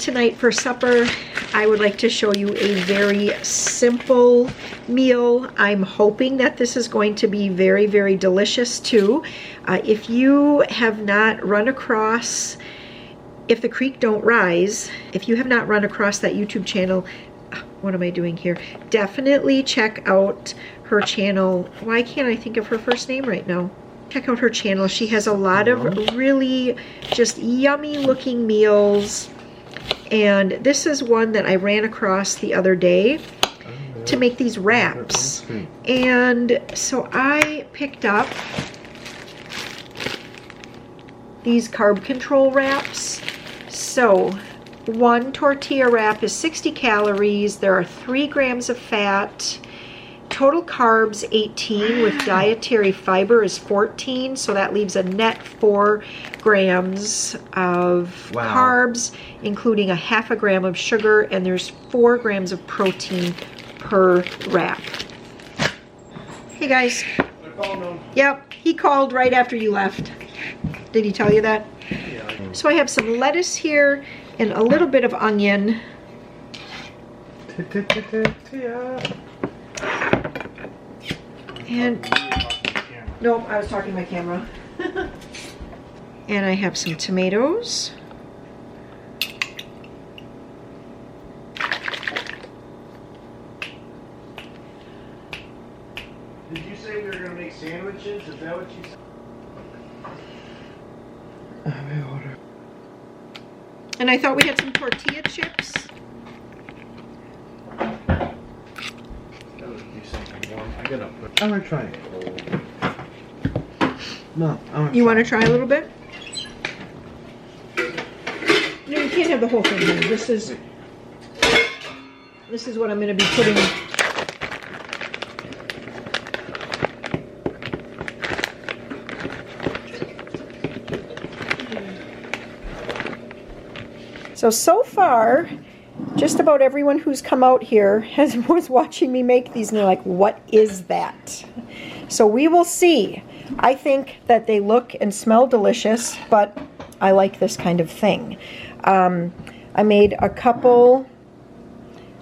Tonight for supper, I would like to show you a very simple meal. I'm hoping that this is going to be very, very delicious too. If you have not run across If the Creek Don't Rise, if you have not run across that YouTube channel, what am I doing here? Definitely check out her channel. Why can't I think of her first name right now? Check out her channel. She has a lot of really just yummy looking meals. And this is one that I ran across the other day to make these wraps. And so I picked up these carb control wraps. So one tortilla wrap is 60 calories. There are 3 grams of fat. Total carbs 18 with dietary fiber is 14, so that leaves a net 4 grams of carbs, including 1/2 gram of sugar, and there's 4 grams of protein per wrap. Hey guys. Yep, he called right after you left. Did he tell you that? Yeah. So I have some lettuce here and a little bit of onion. And nope, I was talking to my camera. And I have some tomatoes. Did you say we were going to make sandwiches? Is that what you said? And I thought we had some tortilla chips. I'm gonna try it. No, You want to try a little bit? No, you can't have the whole thing here. This is what I'm going to be putting. So far, just about everyone who's come out here was watching me make these, and they're like, what is that? So we will see. I think that they look and smell delicious, but I like this kind of thing. I made a couple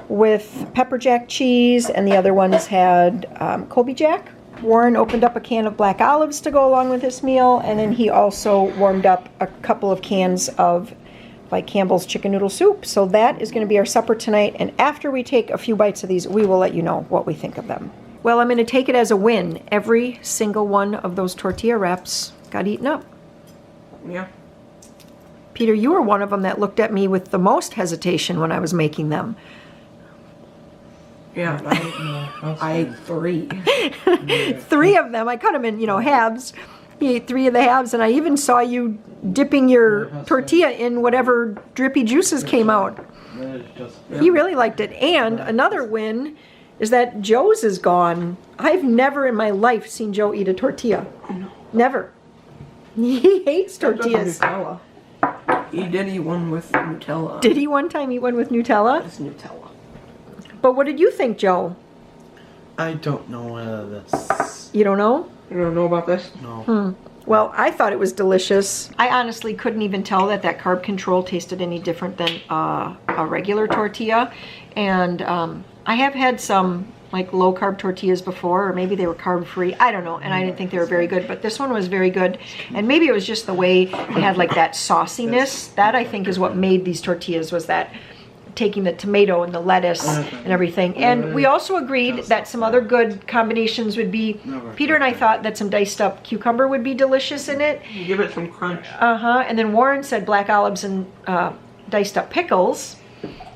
with pepper jack cheese, and the other ones had Colby Jack. Warren opened up a can of black olives to go along with this meal, and then he also warmed up a couple of cans of like Campbell's chicken noodle soup. So that is going to be our supper tonight, and after we take a few bites of these, we will let you know what we think of them. Well, I'm going to take it as a win. Every single one of those tortilla wraps got eaten up. Yeah. Peter, you were one of them that looked at me with the most hesitation when I was making them. Yeah, I ate 3. 3 of them. I cut them in, halves. He ate 3 of the halves, and I even saw you dipping your tortilla in whatever drippy juices came out. He really liked it. And another win is that Joe's is gone. I've never in my life seen Joe eat a tortilla. Never. He hates tortillas. He did eat one with Nutella. Did he one time eat one with Nutella? It's Nutella. But what did you think, Joe? I don't know this. You don't know? You don't know about this? No. Well, I thought it was delicious. I honestly couldn't even tell that carb control tasted any different than a regular tortilla. And I have had some like low carb tortillas before, or maybe they were carb free. I don't know, and I didn't think they were very good, but this one was very good. And maybe it was just the way they had like that sauciness. That I think is what made these tortillas, was that taking the tomato and the lettuce and everything. And we also agreed that some other good combinations would be, Peter and I thought that some diced up cucumber would be delicious in it. Give it some crunch. And then Warren said black olives and diced up pickles,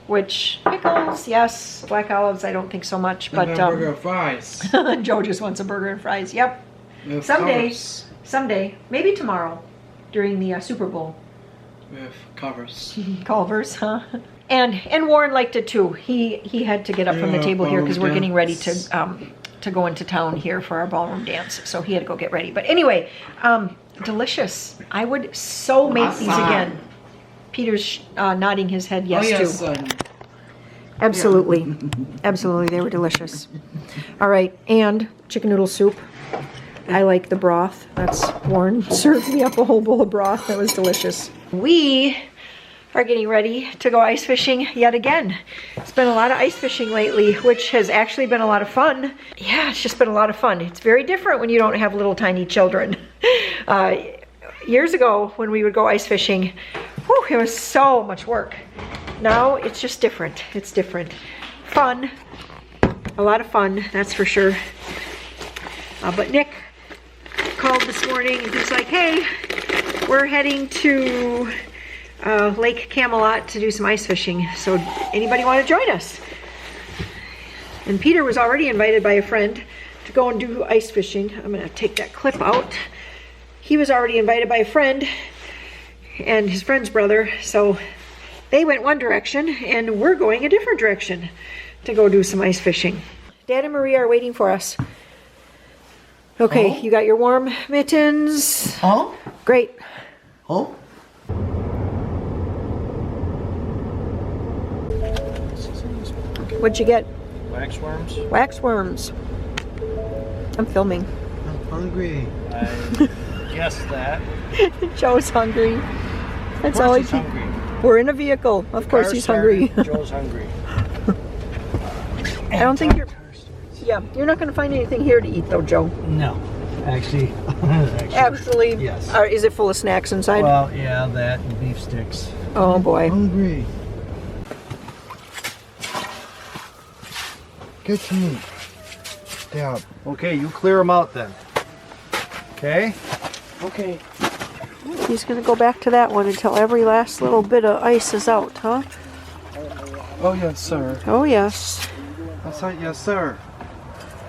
which, pickles, yes. Black olives, I don't think so much. But burger and fries. Joe just wants a burger and fries. Yep. With Someday. covers. Someday. Maybe tomorrow during the Super Bowl. With covers. Culver's, huh? And Warren liked it too. He had to get up from the table here because we're getting ready to go into town here for our ballroom dance. So he had to go get ready. But anyway, delicious. I would so make these again. Peter's nodding his head yes too. Absolutely. Absolutely, they were delicious. All right, and chicken noodle soup. I like the broth. Warren served me up a whole bowl of broth. That was delicious. We are getting ready to go ice fishing yet again. It's been a lot of ice fishing lately, which has actually been a lot of fun. Yeah, it's just been a lot of fun. It's very different when you don't have little tiny children. Years ago, when we would go ice fishing, whew, it was so much work. Now it's just different. It's different. Fun. A lot of fun, that's for sure. But Nick called this morning and he's like, hey, we're heading to Lake Camelot to do some ice fishing. So anybody want to join us? And Peter was already invited by a friend to go and do ice fishing. I'm going to take that clip out. He was already invited by a friend and his friend's brother. So they went one direction and we're going a different direction to go do some ice fishing. Dad and Maria are waiting for us. Okay, you got your warm mittens. Oh? Great. Oh? What'd you get? Waxworms? Waxworms. I'm filming. I'm hungry. I guessed that. Joe's hungry. That's all he's he. hungry. We're in a vehicle. Of course he's hungry. Joe's hungry. I don't think you're. Yeah, you're not going to find anything here to eat though, Joe. No. Actually. Actually. Yes. Is it full of snacks inside? Well, yeah, that and beef sticks. Oh boy. Hungry. Get to me. Yeah. Okay, you clear them out then. Okay? Okay. He's going to go back to that one until every last little bit of ice is out, huh? Oh, yes, sir. Oh yes. That's right, yes, sir.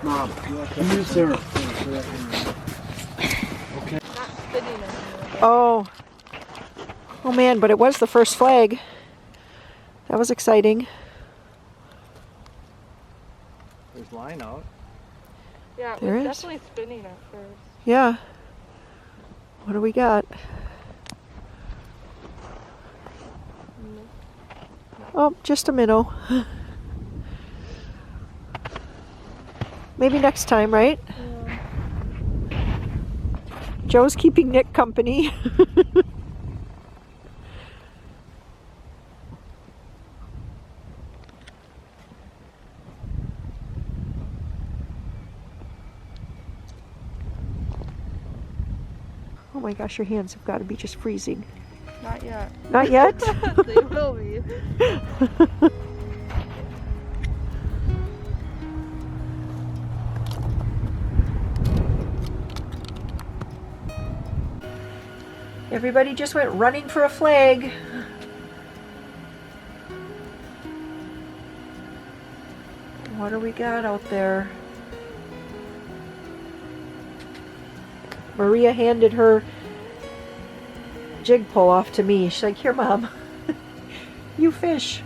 Mom. You, sir. Okay. Oh. Oh man, but it was the first flag. That was exciting. There's line out. Yeah, it There was is. definitely spinning at first. Yeah. What do we got? Oh, just a minnow. Maybe next time, right? Yeah. Joe's keeping Nick company. Oh my gosh, your hands have got to be just freezing. Not yet. Not yet? They will be. Everybody just went running for a flag. What do we got out there? Maria handed her jig pole off to me. She's like, here, Mom. You fish.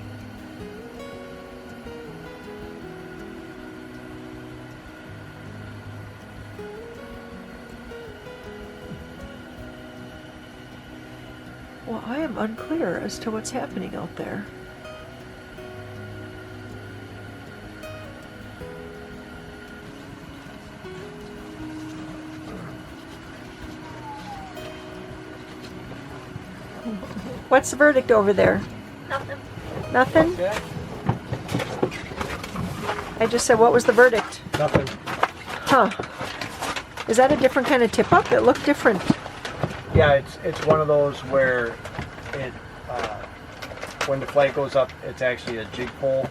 Well, I am unclear as to what's happening out there. What's the verdict over there? Nothing. Nothing? Okay. I just said, what was the verdict? Nothing. Huh. Is that a different kind of tip-up? It looked different. Yeah, it's one of those where it when the flag goes up, it's actually a jig pole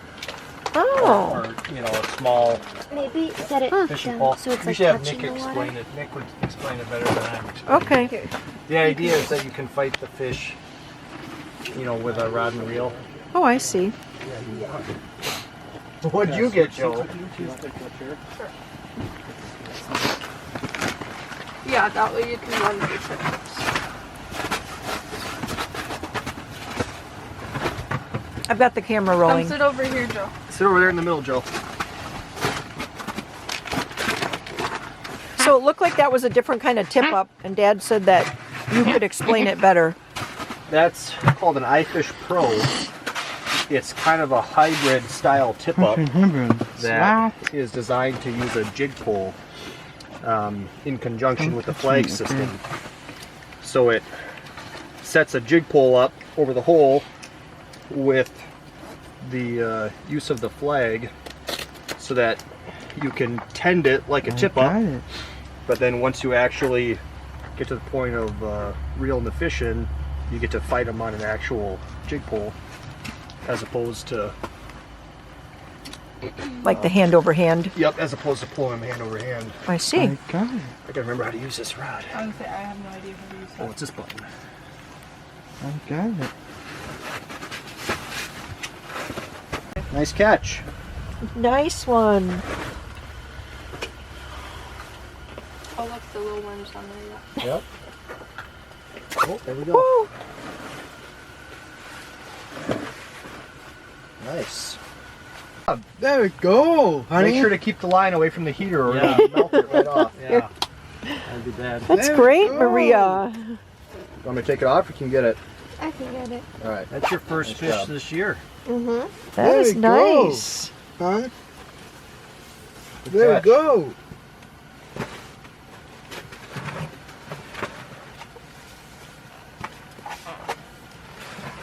Oh. or you know a small Maybe set it fishing down pole. so it's We like should have touching Nick the explain water. it. Nick would explain it better than I'm explaining. Okay. The idea is that you can fight the fish, you know, with a rod and reel. Oh, I see. What'd you get, Joe? Yeah, that way you can run the sit-ups. I've got the camera Come rolling. sit over here, Joe. Sit over there in the middle, Joe. So it looked like that was a different kind of tip-up, and Dad said that you could explain it better. That's called an iFish Pro. It's kind of a hybrid style tip-up that is designed to use a jig pole in conjunction with the flag system. So it sets a jig pole up over the hole with the use of the flag so that you can tend it like a tip up, but then once you actually get to the point of reeling the fish in, you get to fight them on an actual jig pole as opposed to Like the hand over hand. Yep, as opposed to pulling them hand over hand. I see. I gotta remember how to use this rod. I would say I have no idea how to use Oh, it's this button. I got it. Nice catch. Nice one. Oh, look, the little worms on there. Yeah. Yep. Oh, there we go. Woo. Nice. There we go, honey. Make sure to keep the line away from the heater or it'll melt it right off. Yeah. That'd be bad. That's There we great, go. Maria. Want me to take it off or can you get it? I can get it. All right. That's your first Nice fish job. this year. Mm-hmm. That There is we go. nice. Huh? There we catch. go.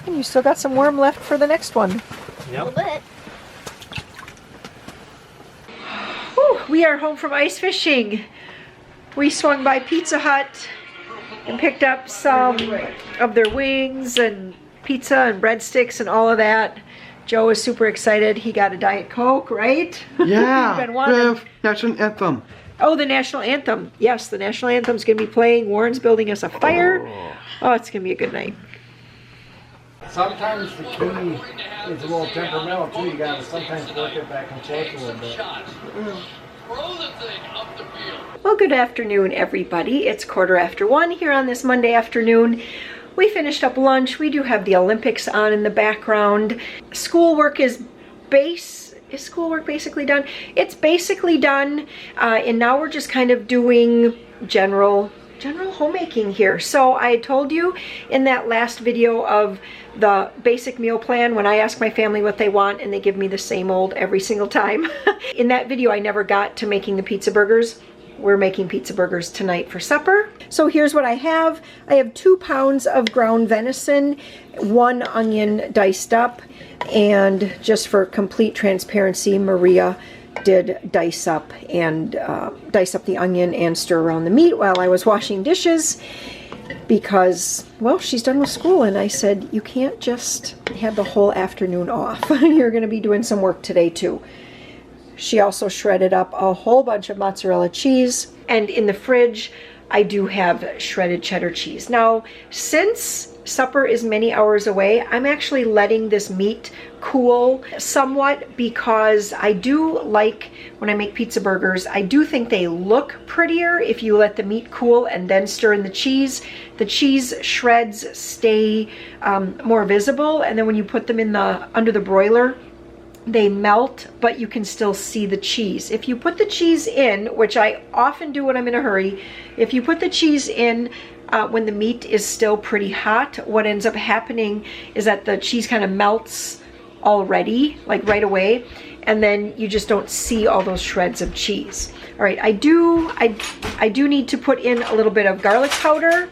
And you still got some worm left for the next one. Yep. Whew, we are home from ice fishing. We swung by Pizza Hut and picked up some of their wings and pizza and breadsticks and all of that. Joe is super excited. He got a Diet Coke, right? Yeah. You've been wanting- National anthem. Oh, the national anthem. Yes, the national anthem's going to be playing. Warren's building us a fire. Oh, it's going to be a good night. Sometimes the key is a little temperamental too. You gotta sometimes work it back and forth a little bit. Well, good afternoon, everybody. It's 1:15 here on this Monday afternoon. We finished up lunch. We do have the Olympics on in the background. Schoolwork is schoolwork basically done? It's basically done, and now we're just kind of doing general homemaking here. So I told you in that last video of the basic meal plan when I ask my family what they want and they give me the same old every single time. In that video I never got to making the pizza burgers. We're making pizza burgers tonight for supper. So here's what I have. I have 2 pounds of ground venison, 1 onion diced up, and just for complete transparency, Maria did dice up the onion and stir around the meat while I was washing dishes because, well, she's done with school and I said, you can't just have the whole afternoon off. You're going to be doing some work today too. She also shredded up a whole bunch of mozzarella cheese, and in the fridge I do have shredded cheddar cheese. Now, since supper is many hours away, I'm actually letting this meat cool somewhat because I do like, when I make pizza burgers, I do think they look prettier if you let the meat cool and then stir in the cheese. The cheese shreds stay more visible, and then when you put them in under the broiler, they melt, but you can still see the cheese. If you put the cheese in, which I often do when I'm in a hurry, if you put the cheese in when the meat is still pretty hot, what ends up happening is that the cheese kind of melts already, like right away, and then you just don't see all those shreds of cheese. All right, I do need to put in a little bit of garlic powder.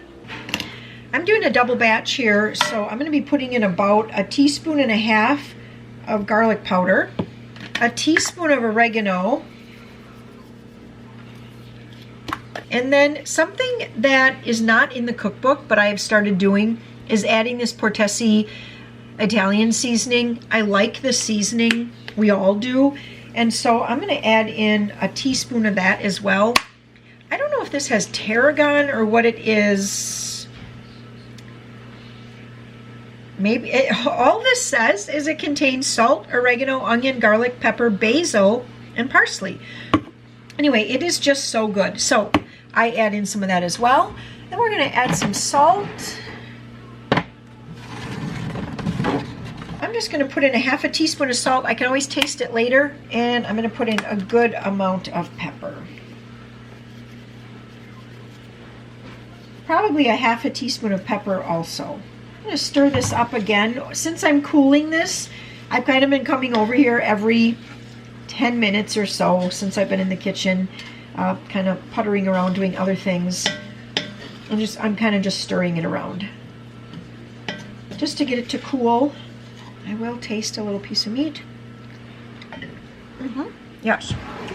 I'm doing a double batch here, so I'm going to be putting in about 1.5 teaspoons of garlic powder, 1 teaspoon of oregano, and then something that is not in the cookbook but I have started doing is adding this Portesi Italian seasoning. I like the seasoning, we all do, and so I'm going to add in 1 teaspoon of that as well. I don't know if this has tarragon or what it is. Maybe all this says is it contains salt, oregano, onion, garlic, pepper, basil, and parsley. Anyway, it is just so good. So I add in some of that as well. Then we're going to add some salt. I'm just going to put in 1/2 teaspoon of salt. I can always taste it later. And I'm going to put in a good amount of pepper. Probably 1/2 teaspoon of pepper also. I'm going to stir this up again. Since I'm cooling this, I've kind of been coming over here every 10 minutes or so since I've been in the kitchen, kind of puttering around doing other things. I'm kind of just stirring it around just to get it to cool. I will taste a little piece of meat. Yes,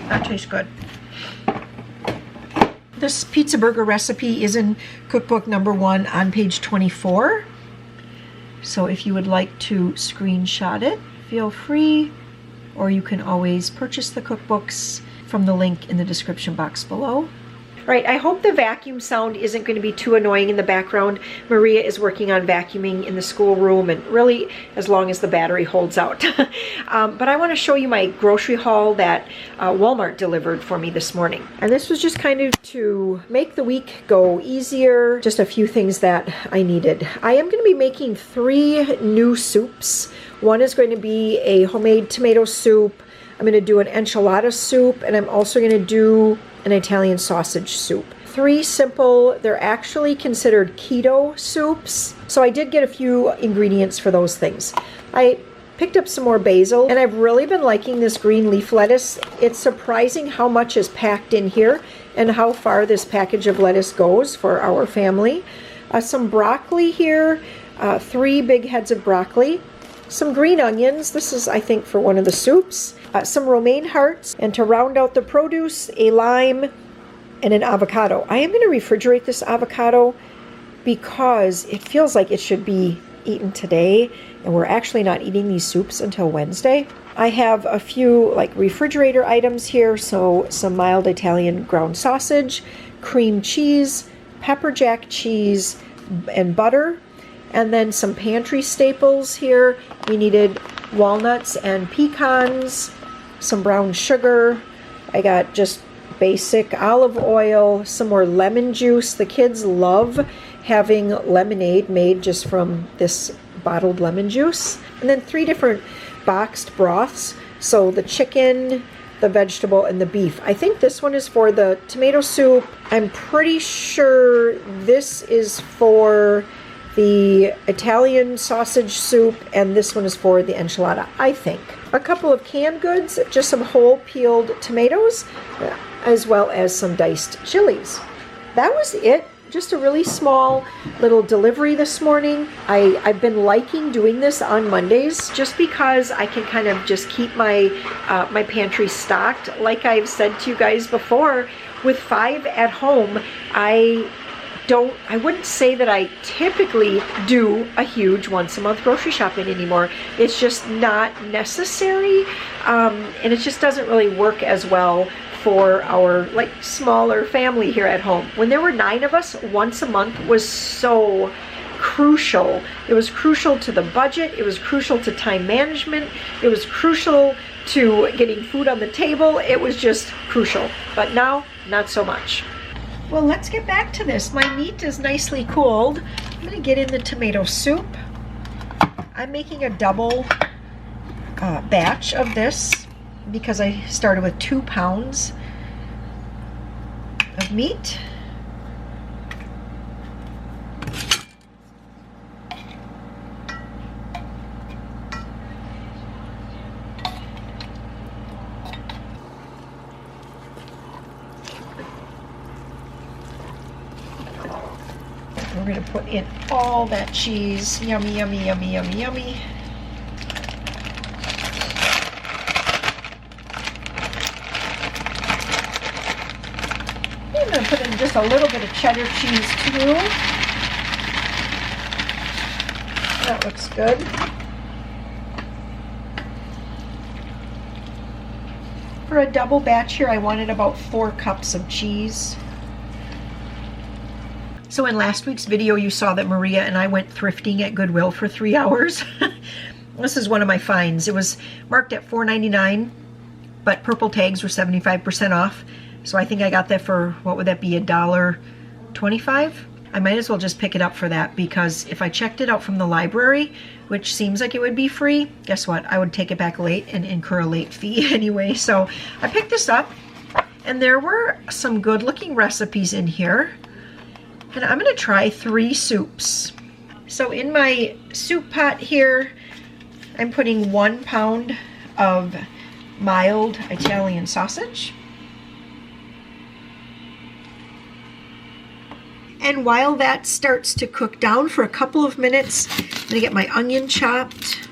that tastes good. This pizza burger recipe is in cookbook number 1 on page 24. So if you would like to screenshot it, feel free, or you can always purchase the cookbooks from the link in the description box below. Right, I hope the vacuum sound isn't going to be too annoying in the background. Maria is working on vacuuming in the schoolroom, and really as long as the battery holds out. But I want to show you my grocery haul that Walmart delivered for me this morning. And this was just kind of to make the week go easier, just a few things that I needed. I am going to be making 3 new soups. One is going to be a homemade tomato soup. I'm going to do an enchilada soup, and I'm also going to do an Italian sausage soup. 3 simple, they're actually considered keto soups. So I did get a few ingredients for those things. I picked up some more basil, and I've really been liking this green leaf lettuce. It's surprising how much is packed in here and how far this package of lettuce goes for our family. Some broccoli here, 3 big heads of broccoli. Some green onions, this is I think for one of the soups. Some romaine hearts, and to round out the produce, a lime and an avocado. I am going to refrigerate this avocado because it feels like it should be eaten today, and we're actually not eating these soups until Wednesday. I have a few like refrigerator items here, so some mild Italian ground sausage, cream cheese, pepper jack cheese, and butter. And then some pantry staples here. We needed walnuts and pecans, some brown sugar. I got just basic olive oil, some more lemon juice. The kids love having lemonade made just from this bottled lemon juice. And then 3 different boxed broths. So the chicken, the vegetable, and the beef. I think this one is for the tomato soup. I'm pretty sure this is for the Italian sausage soup, and this one is for the enchilada, I think. A couple of canned goods, just some whole peeled tomatoes, as well as some diced chilies. That was it. Just a really small little delivery this morning. I've been liking doing this on Mondays just because I can kind of just keep my my pantry stocked. Like I've said to you guys before, with 5 at home, I wouldn't say that I typically do a huge once a month grocery shopping anymore. It's just not necessary, and it just doesn't really work as well for our like smaller family here at home. When there were 9 of us, once a month was so crucial. It was crucial to the budget. It was crucial to time management. It was crucial to getting food on the table. It was just crucial. But now, not so much. Well, let's get back to this. My meat is nicely cooled. I'm going to get in the tomato soup. I'm making a double batch of this because I started with 2 pounds of meat. We're going to put in all that cheese. Yummy, yummy, yummy, yummy, yummy. I'm going to put in just a little bit of cheddar cheese too. That looks good. For a double batch here, I wanted about 4 cups of cheese. So in last week's video, you saw that Maria and I went thrifting at Goodwill for 3 hours. This is one of my finds. It was marked at $4.99, but purple tags were 75% off. So I think I got that for, what would that be, $1.25? I might as well just pick it up for that, because if I checked it out from the library, which seems like it would be free, guess what? I would take it back late and incur a late fee anyway. So I picked this up, and there were some good-looking recipes in here. And I'm going to try 3 soups. So in my soup pot here, I'm putting 1 pound of mild Italian sausage. And while that starts to cook down for a couple of minutes, I'm going to get my onion chopped.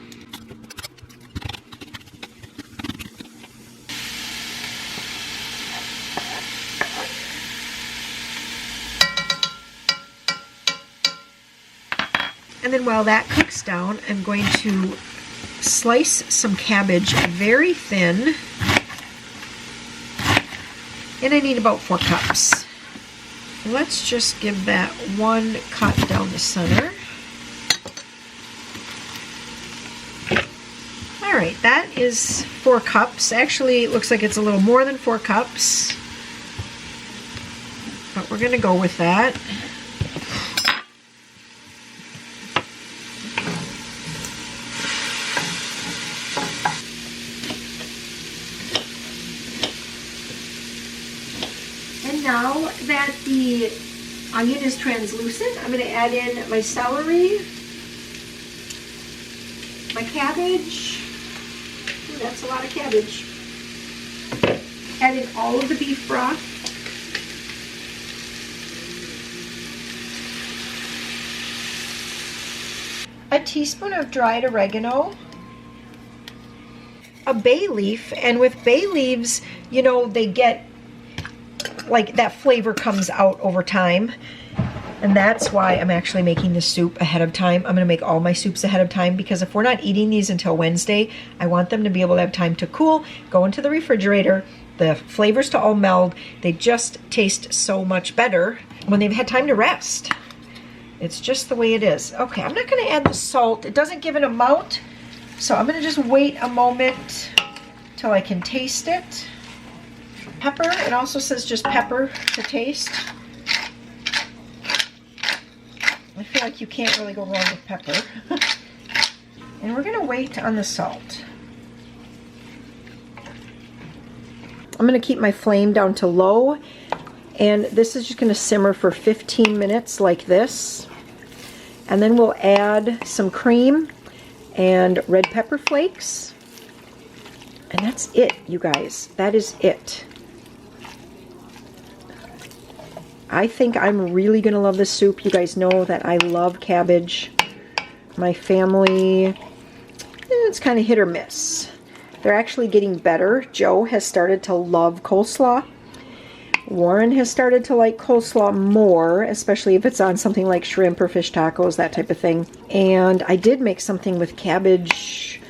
And then while that cooks down, I'm going to slice some cabbage very thin. And I need about 4 cups. Let's just give that one cut down the center. All right, that is 4 cups. Actually, it looks like it's a little more than 4 cups. But we're gonna go with that. And now that the onion is translucent, I'm gonna add in my celery, my cabbage. Ooh, that's a lot of cabbage. Add in all of the beef broth. A teaspoon of dried oregano, a bay leaf, and with bay leaves, you know, they get, like, that flavor comes out over time. And that's why I'm actually making the soup ahead of time. I'm going to make all my soups ahead of time because if we're not eating these until Wednesday, I want them to be able to have time to cool, go into the refrigerator, the flavors to all meld. They just taste so much better when they've had time to rest. It's just the way it is. Okay, I'm not going to add the salt. It doesn't give an amount, so I'm going to just wait a moment till I can taste it. Pepper, it also says just pepper to taste. I feel like you can't really go wrong with pepper. And we're going to wait on the salt. I'm going to keep my flame down to low, and this is just going to simmer for 15 minutes like this. And then we'll add some cream and red pepper flakes. And that's it, you guys. That is it. I think I'm really going to love this soup. You guys know that I love cabbage. My family, it's kind of hit or miss. They're actually getting better. Joe has started to love coleslaw. Warren has started to like coleslaw more, especially if it's on something like shrimp or fish tacos, that type of thing. And I did make something with cabbage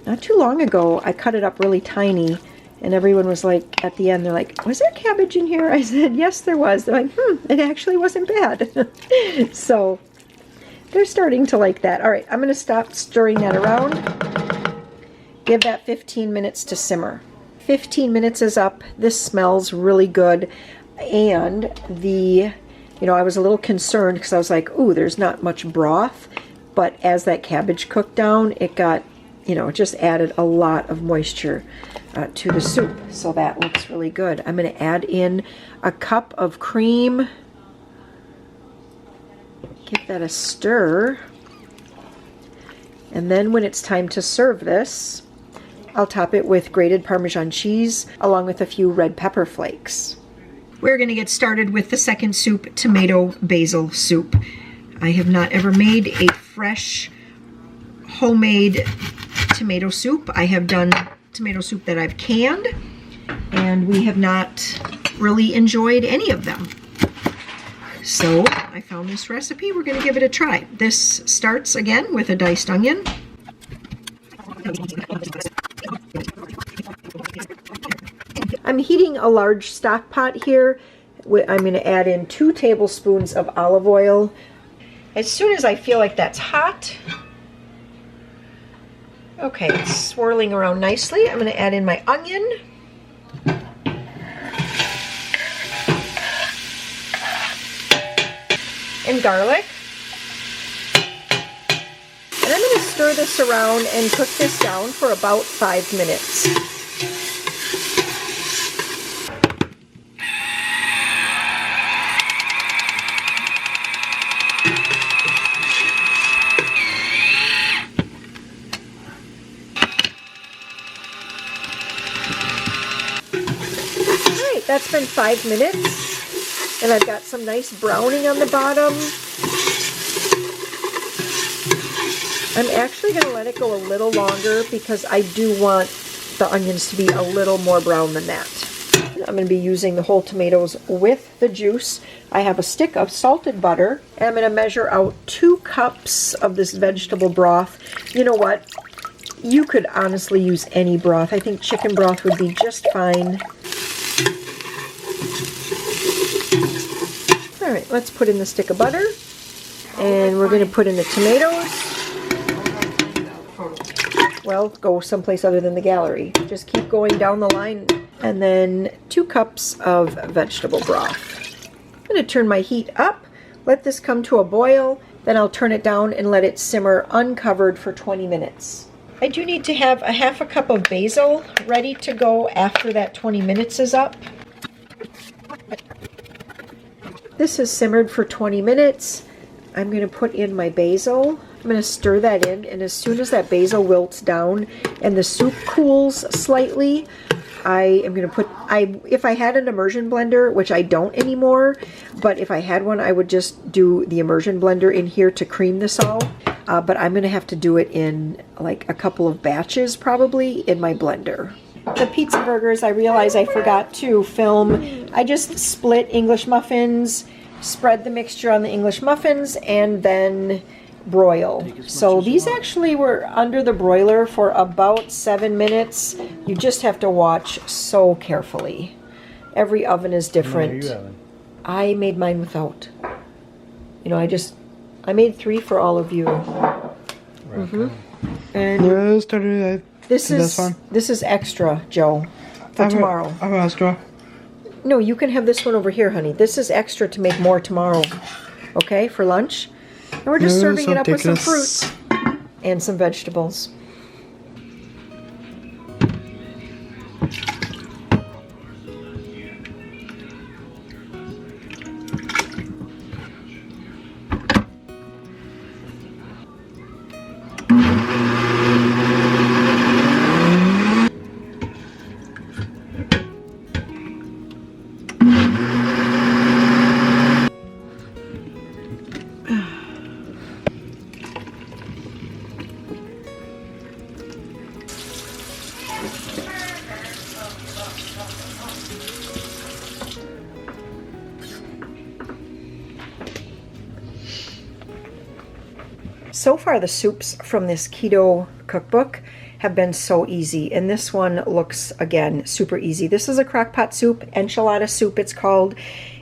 not too long ago. I cut it up really tiny, and everyone was like, at the end, they're like, was there cabbage in here? I said, yes, there was. They're like, it actually wasn't bad. So they're starting to like that. All right, I'm going to stop stirring that around. Give that 15 minutes to simmer. 15 minutes is up. This smells really good. And I was a little concerned because I was like, ooh, there's not much broth. But as that cabbage cooked down, it got, it just added a lot of moisture to the soup. So that looks really good. I'm going to add in a cup of cream. Give that a stir. And then when it's time to serve this, I'll top it with grated Parmesan cheese along with a few red pepper flakes. We're going to get started with the second soup, tomato basil soup. I have not ever made a fresh homemade tomato soup. I have done tomato soup that I've canned, and we have not really enjoyed any of them. So I found this recipe. We're going to give it a try. This starts again with a diced onion. I'm heating a large stock pot here. I'm going to add in 2 tablespoons of olive oil. As soon as I feel like that's hot, okay, it's swirling around nicely. I'm going to add in my onion. And garlic. And I'm going to stir this around and cook this down for about 5 minutes. Alright, that's been 5 minutes. And I've got some nice browning on the bottom. I'm actually going to let it go a little longer because I do want the onions to be a little more brown than that. I'm going to be using the whole tomatoes with the juice. I have a stick of salted butter, and I'm going to measure out 2 cups of this vegetable broth. You know what? You could honestly use any broth. I think chicken broth would be just fine. All right, let's put in the stick of butter, and we're going to put in the tomatoes. Well, go someplace other than the gallery. Just keep going down the line. And then 2 cups of vegetable broth. I'm going to turn my heat up, let this come to a boil, then I'll turn it down and let it simmer uncovered for 20 minutes. I do need to have a half a cup of basil ready to go after that 20 minutes is up. This has simmered for 20 minutes. I'm going to put in my basil. I'm going to stir that in, and as soon as that basil wilts down and the soup cools slightly, I am going to put, if I had an immersion blender, which I don't anymore, but if I had one, I would just do the immersion blender in here to cream this all. But I'm going to have to do it in like a couple of batches probably in my blender. The pizza burgers, I realize I forgot to film. I just split English muffins, spread the mixture on the English muffins, and then broil. So these actually were under the broiler for about 7 minutes. You just have to watch so carefully. Every oven is different. I made mine without. You know, I made 3 for all of you. And this is extra, Joe, for tomorrow. I'm extra. No, you can have this one over here, honey. This is extra to make more tomorrow. Okay, for lunch. And we're just serving it up with some fruit and some vegetables. So far, the soups from this keto cookbook have been so easy, and this one looks, again, super easy. This is a crock pot soup, enchilada soup it's called,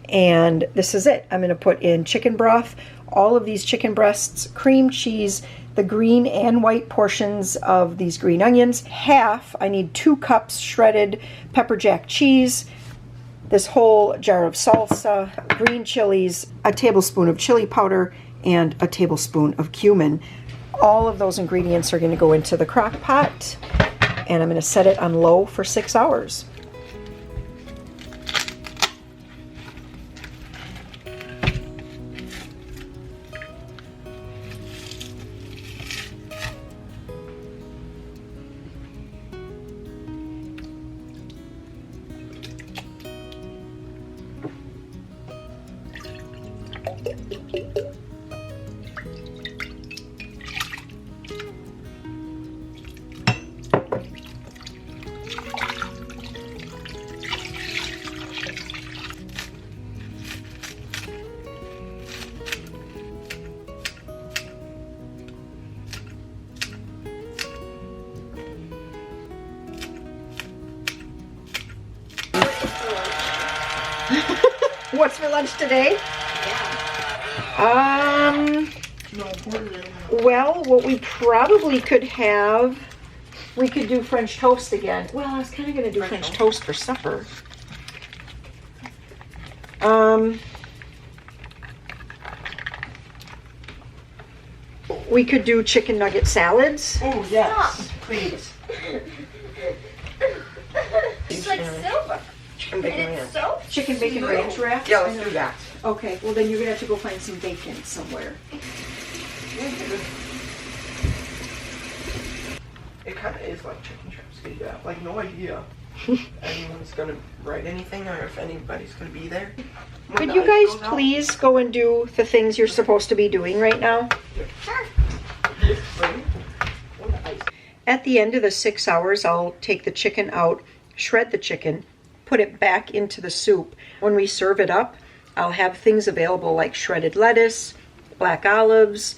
and this is it. I'm going to put in chicken broth, all of these chicken breasts, cream cheese, the green and white portions of these green onions, I need 2 cups shredded pepper jack cheese, this whole jar of salsa, green chilies, a tablespoon of chili powder, and a tablespoon of cumin. All of those ingredients are going to go into the crock pot, and I'm going to set it on low for 6 hours. What's for lunch today? Well, what we probably could have, we could do French toast again. Well, I was kind of going to do French toast for supper. We could do chicken nugget salads. Oh, yes, please. It's like silver. Chicken bacon And ranch. it's so Chicken bacon ranch wraps? Yeah, let's do that. Okay, well then you're going to have to go find some bacon somewhere. It kind of is like chicken strips. You have like no idea anyone's gonna write anything or if anybody's gonna be there. When Could the you ice guys goes out. please go and do the things you're supposed to be doing right now? At the end of the 6 hours, I'll take the chicken out, shred the chicken, put it back into the soup. When we serve it up, I'll have things available like shredded lettuce, black olives.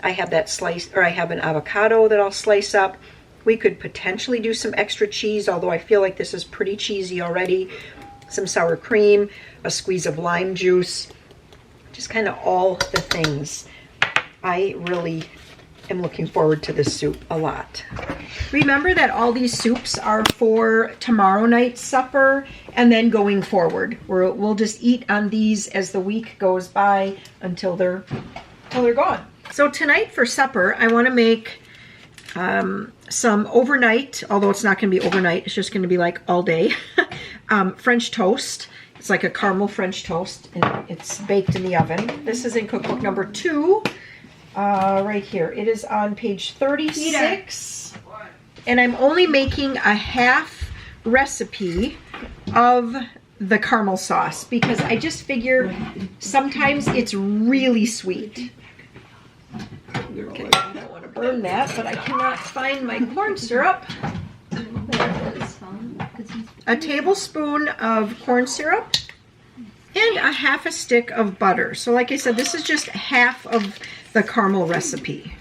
I have that slice, or I have an avocado that I'll slice up. We could potentially do some extra cheese, although I feel like this is pretty cheesy already. Some sour cream, a squeeze of lime juice, just kind of all the things. I really am looking forward to this soup a lot. Remember that all these soups are for tomorrow night's supper and then going forward. We'll just eat on these as the week goes by until they're gone. So tonight for supper, I want to make some overnight, although it's not going to be overnight, it's just going to be like all day, French toast. It's like a caramel French toast, and it's baked in the oven. This is in cookbook number 2, right here. It is on page 36, and I'm only making a half recipe of the caramel sauce because I just figure sometimes it's really sweet. Okay, I don't want to burn that, but I cannot find my corn syrup. A tablespoon of corn syrup and a half a stick of butter. So like I said, this is just half of the caramel recipe.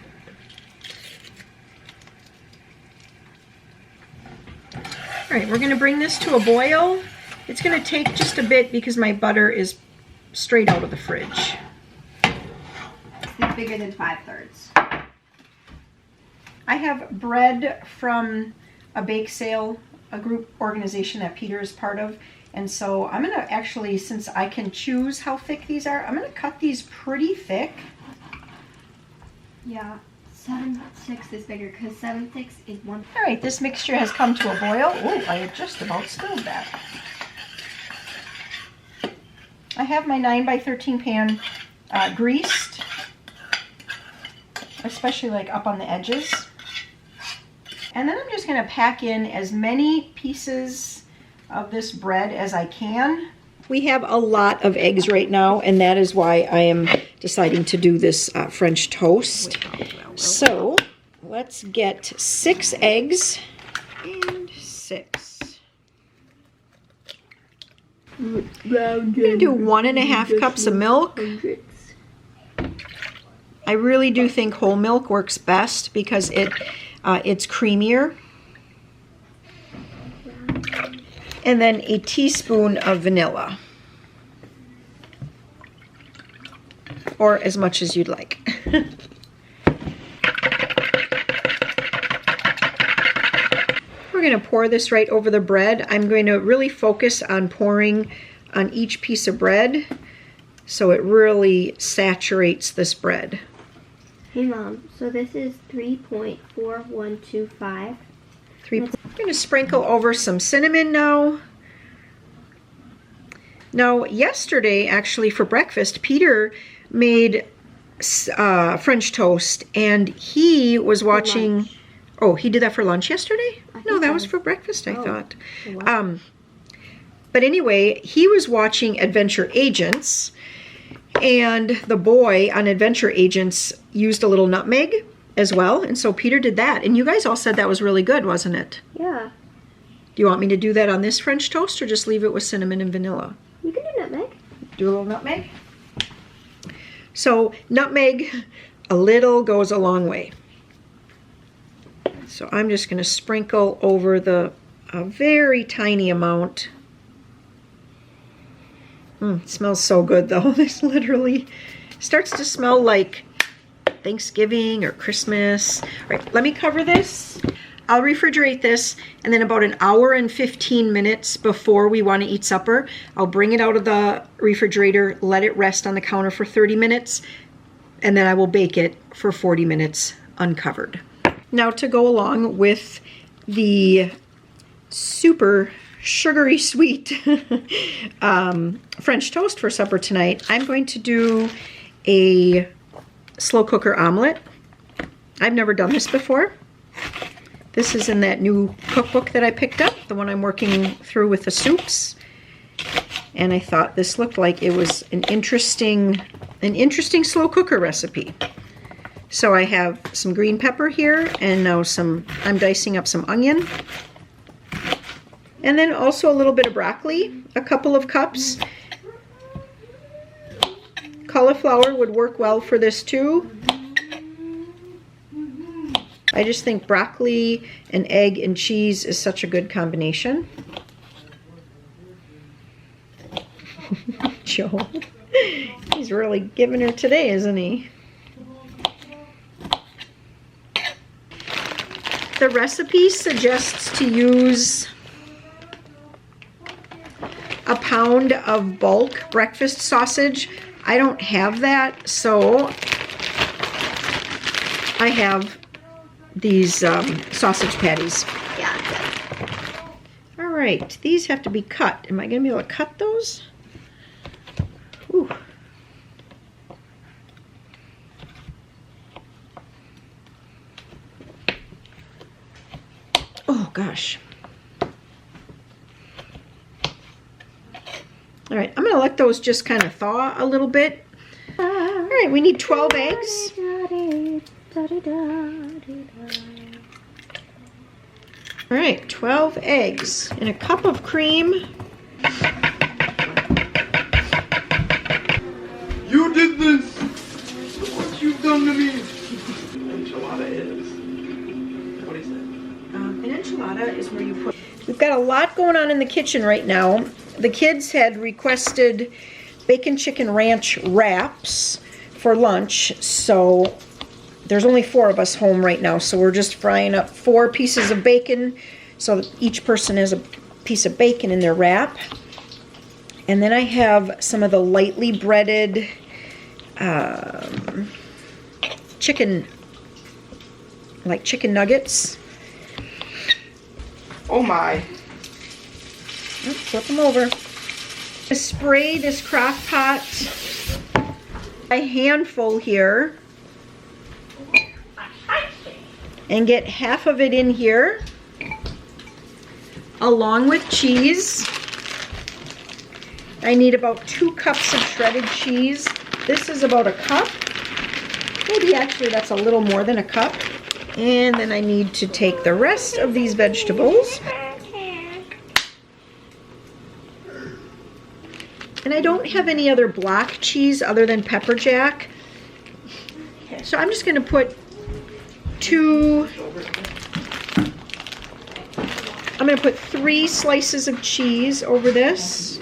All right, we're going to bring this to a boil. It's going to take just a bit because my butter is straight out of the fridge. It's bigger than 5/3. I have bread from a bake sale, a group organization that Peter is part of. And so I'm going to actually, since I can choose how thick these are, I'm going to cut these pretty thick. Yeah, 7/6 is bigger because 7/6 is 1. All right, this mixture has come to a boil. Oh, I had just about spilled that. I have my 9x13 pan greased, especially like up on the edges. And then I'm just going to pack in as many pieces of this bread as I can. We have a lot of eggs right now, and that is why I am deciding to do this French toast. So let's get 6 eggs and 6. I'm going to do 1.5 cups of milk. I really do think whole milk works best because it's creamier. And then a teaspoon of vanilla. Or as much as you'd like. We're going to pour this right over the bread. I'm going to really focus on pouring on each piece of bread so it really saturates this bread. Hey Mom, so this is 3.4125. I'm going to sprinkle over some cinnamon now. Now, yesterday, actually, for breakfast, Peter made French toast, and he was watching... Oh, he did that for lunch yesterday? No, that was for breakfast, I thought. But anyway, he was watching Adventure Agents, and the boy on Adventure Agents used a little nutmeg as well, and so Peter did that. And you guys all said that was really good, wasn't it? Yeah. Do you want me to do that on this French toast or just leave it with cinnamon and vanilla? You can do nutmeg. Do a little nutmeg? So nutmeg, a little goes a long way. So I'm just going to sprinkle over a very tiny amount. It smells so good though. This literally starts to smell like Thanksgiving or Christmas. All right, let me cover this. I'll refrigerate this, and then about 1 hour and 15 minutes before we want to eat supper, I'll bring it out of the refrigerator, let it rest on the counter for 30 minutes, and then I will bake it for 40 minutes uncovered. Now to go along with the super sugary sweet French toast for supper tonight, I'm going to do a slow cooker omelet. I've never done this before. This is in that new cookbook that I picked up, the one I'm working through with the soups. And I thought this looked like it was an interesting slow cooker recipe. So I have some green pepper here, and now I'm dicing up some onion. And then also a little bit of broccoli, a couple of cups. Cauliflower would work well for this too. I just think broccoli and egg and cheese is such a good combination. Joe, he's really giving her today, isn't he? The recipe suggests to use a pound of bulk breakfast sausage. I don't have that, so I have these sausage patties. Yeah. All right, these have to be cut. Am I going to be able to cut those? Ooh. Oh gosh. All right, I'm going to let those just kind of thaw a little bit. All right, we need 12 eggs. All right, 12 eggs and a cup of cream. You did this! What you've done to me! Enchilada is. What is it? An enchilada is where you put... We've got a lot going on in the kitchen right now. The kids had requested bacon chicken ranch wraps for lunch, so there's only 4 of us home right now, so we're just frying up 4 pieces of bacon so that each person has a piece of bacon in their wrap. And then I have some of the lightly breaded chicken, like chicken nuggets. Oh my. Flip them over. Spray this crock pot a handful here and get half of it in here along with cheese. I need about 2 cups of shredded cheese. This is about a cup. Maybe actually that's a little more than a cup. And then I need to take the rest of these vegetables. And I don't have any other block cheese other than pepper jack. So I'm just going to put 2, I'm going to put 3 slices of cheese over this.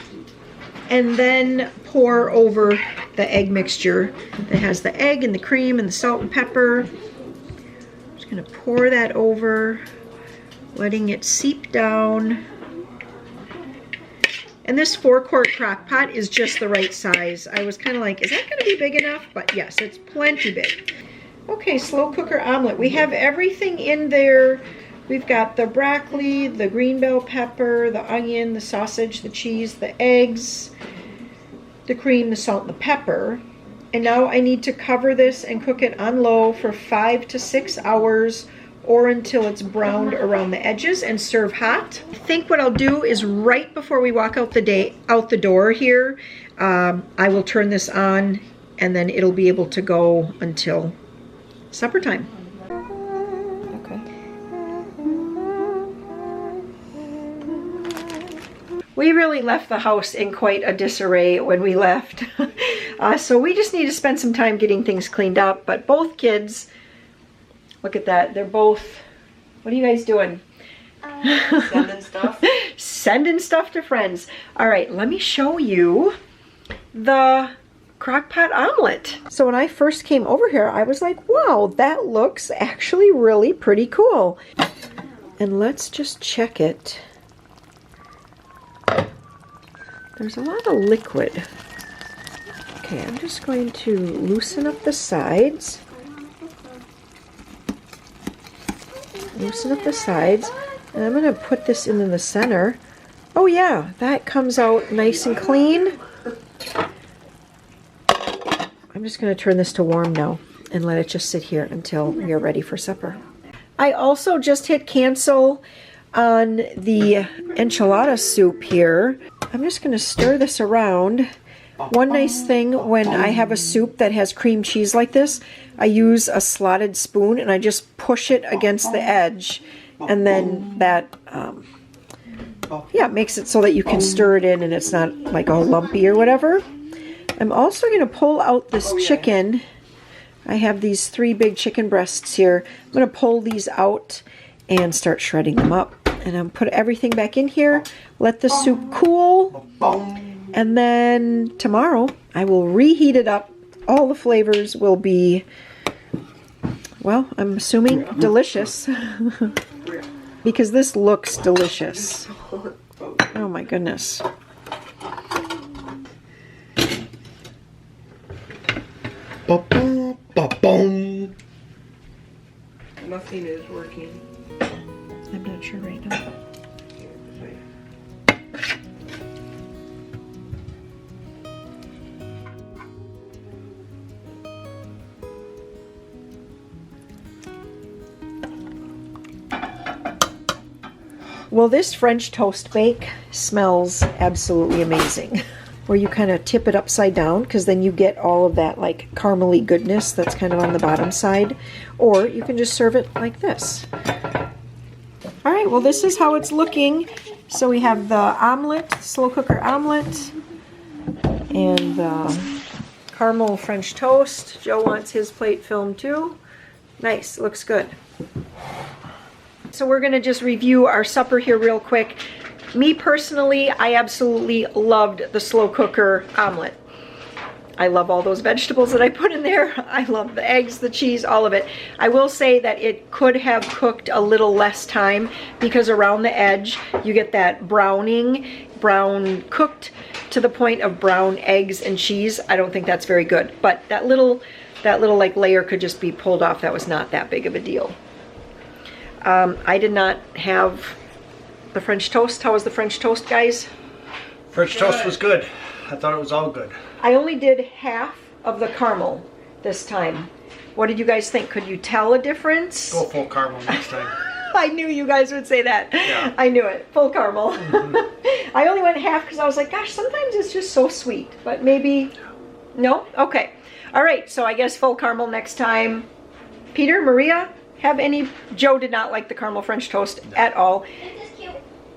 And then pour over the egg mixture that has the egg and the cream and the salt and pepper. I'm just going to pour that over, letting it seep down. And this 4-quart crock pot is just the right size. I was kind of like, is that going to be big enough? But yes, it's plenty big. Okay, slow cooker omelet. We have everything in there. We've got the broccoli, the green bell pepper, the onion, the sausage, the cheese, the eggs, the cream, the salt, and the pepper. And now I need to cover this and cook it on low for 5 to 6 hours or until it's browned around the edges and serve hot. I think what I'll do is right before we walk out the door here, I will turn this on and then it'll be able to go until supper time. Okay. We really left the house in quite a disarray when we left. So we just need to spend some time getting things cleaned up. But both kids, look at that. They're both, what are you guys doing? Sending stuff. Sending stuff to friends. All right, let me show you the crockpot omelet. So when I first came over here, I was like, wow, that looks actually really pretty cool. And let's just check it. There's a lot of liquid. Okay, I'm just going to loosen up the sides. Loosen up the sides. And I'm going to put this into the center. Oh yeah, that comes out nice and clean. I'm just going to turn this to warm now and let it just sit here until you're ready for supper. I also just hit cancel on the enchilada soup here. I'm just going to stir this around. One nice thing when I have a soup that has cream cheese like this, I use a slotted spoon and I just push it against the edge, and then that Yeah, it makes it so that you can stir it in and it's not like all lumpy or whatever. I'm also going to pull out this chicken. I have these 3 big chicken breasts here. I'm going to pull these out and start shredding them up. And I'm put everything back in here, let the soup cool, and then tomorrow I will reheat it up. All the flavors will be, well, I'm assuming delicious. Because this looks delicious. Oh my goodness. Nothing is working. I'm not sure right now. Well, this French toast bake smells absolutely amazing. Where you kind of tip it upside down, because then you get all of that like caramely goodness that's kind of on the bottom side. Or you can just serve it like this. All right, well, this is how it's looking. So we have the omelet, slow cooker omelet, and the caramel French toast. Joe wants his plate filmed too. Nice, looks good. So we're gonna just review our supper here real quick. Me personally, I absolutely loved the slow cooker omelet. I love all those vegetables that I put in there. I love the eggs, the cheese, all of it. I will say that it could have cooked a little less time because around the edge you get that brown cooked to the point of brown eggs and cheese. I don't think that's very good, but that little like layer could just be pulled off. That was not that big of a deal. I did not have the French toast. How was the French toast, guys? French toast was good. I thought it was all good. I only did half of the caramel this time. What did you guys think? Could you tell a difference? Go full caramel next time. I knew you guys would say that. Yeah. I knew it. Full caramel. I only went half because I was like, gosh, sometimes it's just so sweet. But maybe, no? Okay. All right, so I guess full caramel next time. Peter, Maria, have any? Joe did not like the caramel French toast at all.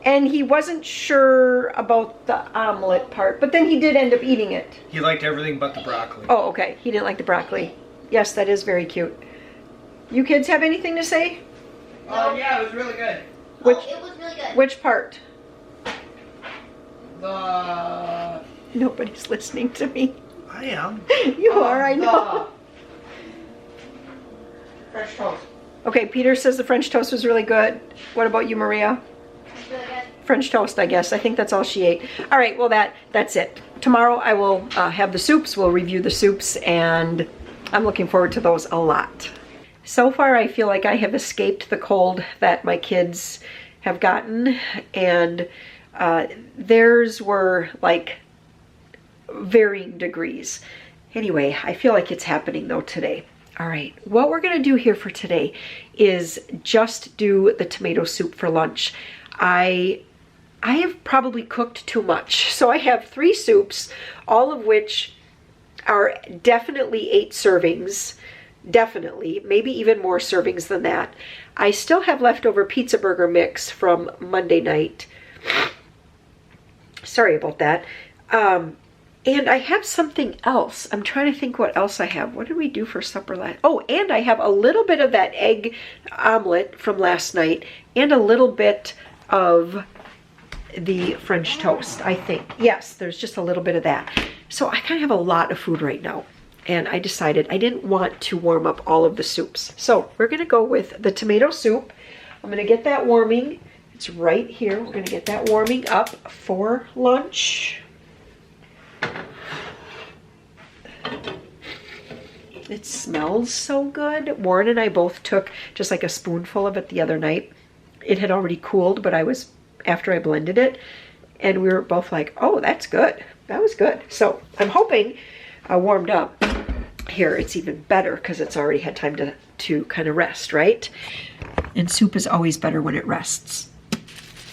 And he wasn't sure about the omelet part, but then he did end up eating it. He liked everything but the broccoli. Oh, okay. He didn't like the broccoli. Yes, that is very cute. You kids have anything to say? Oh, yeah, it was really good. Which, it was really good. Which part? The... Nobody's listening to me. I am. You are, I know. Fresh toast. Okay, Peter says the French toast was really good. What about you, Maria? Really good. French toast, I guess. I think that's all she ate. All right, well, that's it. Tomorrow I will have the soups. We'll review the soups, and I'm looking forward to those a lot. So far, I feel like I have escaped the cold that my kids have gotten, and theirs were like varying degrees. Anyway, I feel like it's happening though today. All right, what we're gonna do here for today is just do the tomato soup for lunch. I have probably cooked too much. So I have 3 soups, all of which are definitely 8 servings. Definitely, maybe even more servings than that. I still have leftover pizza burger mix from Monday night. Sorry about that. And I have something else. I'm trying to think what else I have. What did we do for supper last? Oh, and I have a little bit of that egg omelet from last night and a little bit of the French toast, I think. Yes, there's just a little bit of that. So I kind of have a lot of food right now. And I decided I didn't want to warm up all of the soups. So we're going to go with the tomato soup. I'm going to get that warming. It's right here. We're going to get that warming up for lunch. It smells so good. Warren and I both took just like a spoonful of it the other night. It had already cooled, but after I blended it, and we were both like, oh, that's good. That was good. So I'm hoping warmed up here it's even better because it's already had time to kind of rest, right? And soup is always better when it rests.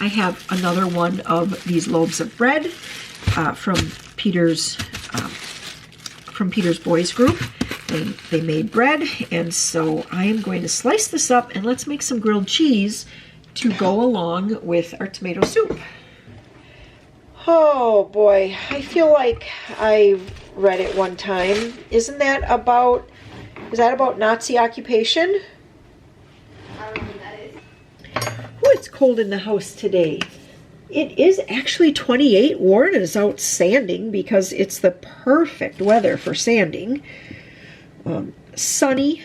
I have another one of these loaves of bread from Peter's boys group. They made bread, and so I am going to slice this up and let's make some grilled cheese to go along with our tomato soup. Oh boy, I feel like I read it one time. Is that about Nazi occupation? I don't know who that is. Oh, it's cold in the house today. It is actually 28. Warren is out sanding because it's the perfect weather for sanding. Sunny,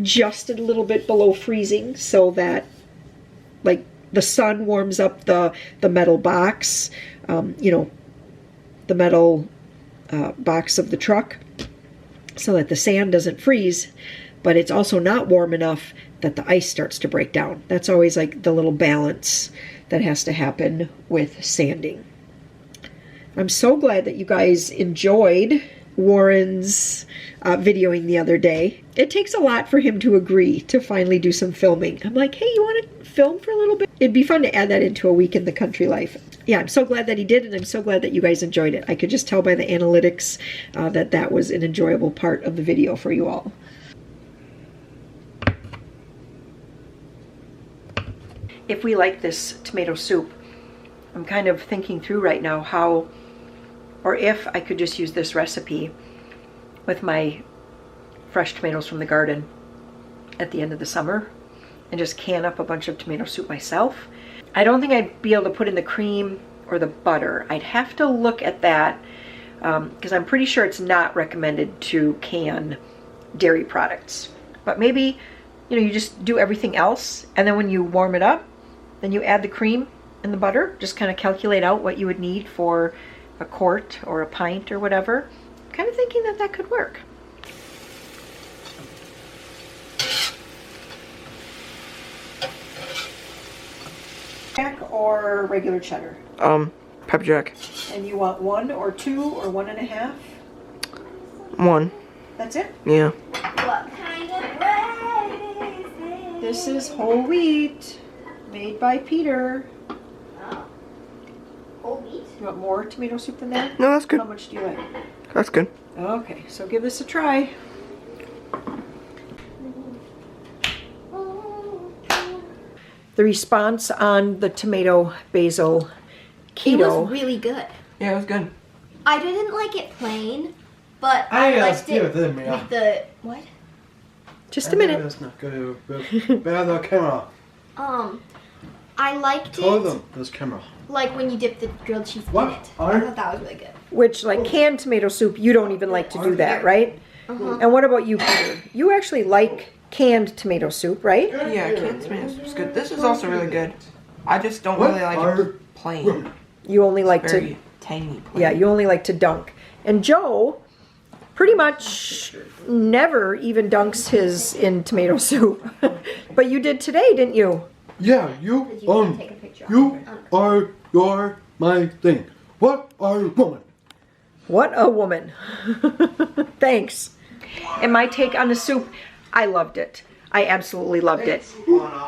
just a little bit below freezing, so that like the sun warms up the metal box, the metal box of the truck, so that the sand doesn't freeze, but it's also not warm enough that the ice starts to break down. That's always like the little balance that has to happen with sanding. I'm so glad that you guys enjoyed Warren's videoing the other day. It takes a lot for him to agree to finally do some filming. I'm like, hey, you want to film for a little bit? It'd be fun to add that into a week in the country life. Yeah, I'm so glad that he did, and I'm so glad that you guys enjoyed it. I could just tell by the analytics that was an enjoyable part of the video for you all. If we like this tomato soup, I'm kind of thinking through right now how, or if I could just use this recipe with my fresh tomatoes from the garden at the end of the summer and just can up a bunch of tomato soup myself. I don't think I'd be able to put in the cream or the butter. I'd have to look at that because I'm pretty sure it's not recommended to can dairy products. But maybe, you just do everything else, and then when you warm it up, then you add the cream and the butter. Just kind of calculate out what you would need for a quart or a pint or whatever. I'm kind of thinking that could work. Jack or regular cheddar? Pepper jack. And you want 1 or 2 or 1.5? 1. That's it? Yeah. What kind of bread is this? This is whole wheat, made by Peter. Oh. Whole wheat? You want more tomato soup than that? No, that's good. How much do you like? That's good. Okay, so give this a try. The response on the tomato basil keto. It was really good. Yeah, it was good. I didn't like it plain, but I I liked it with them, yeah. with the what? Just a minute. That's not good. Bad the camera. I liked Tell it them this camera. like when you dip the grilled cheese What? in it. I thought that was really good. Which, like canned tomato soup, you don't even like to do that, right? And what about you, Peter? You actually like canned tomato soup, right? Yeah, canned tomato soup is good. This is also really good. I just don't What really like are- it plain. You only like to, Very tangy. Plain. yeah, you only like to dunk. And Joe pretty much never even dunks his in tomato soup. But you did today, didn't you? Yeah, you Take a picture. you are your my thing. What are you woman? What a woman. Thanks. And my take on the soup, I loved it. I absolutely loved it.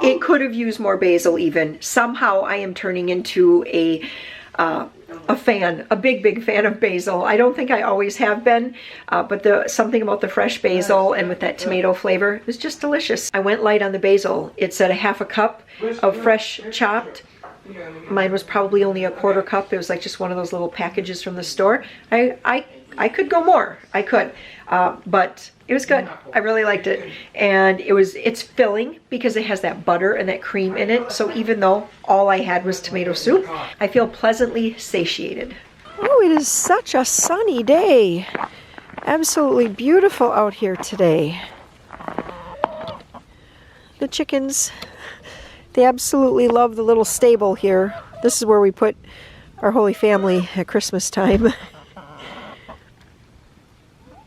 It could have used more basil even. Somehow I am turning into a fan, a big fan of basil. I don't think I always have been, but something about the fresh basil and with that tomato flavor, it was just delicious. I went light on the basil. It said 1/2 cup of fresh chopped. Mine was probably only 1/4 cup. It was like just one of those little packages from the store. I could go more. I could, but it was good. I really liked it, and it's filling because it has that butter and that cream in it. So even though all I had was tomato soup, I feel pleasantly satiated. Oh, it is such a sunny day. Absolutely beautiful out here today. The chickens, they absolutely love the little stable here. This is where we put our Holy Family at Christmas time.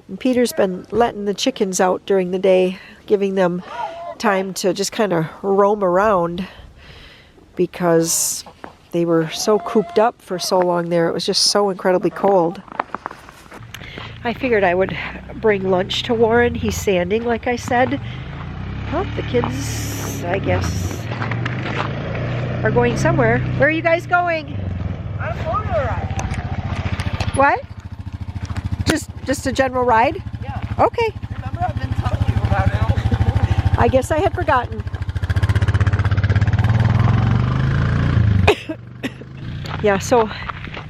And Peter's been letting the chickens out during the day, giving them time to just kind of roam around because they were so cooped up for so long there. It was just so incredibly cold. I figured I would bring lunch to Warren. He's sanding, like I said. Well, the kids, I guess, are going somewhere. Where are you guys going? I'm going to ride. What? Just a general ride? Yeah. Okay. Remember I've been telling you about it. I guess I had forgotten. Yeah, so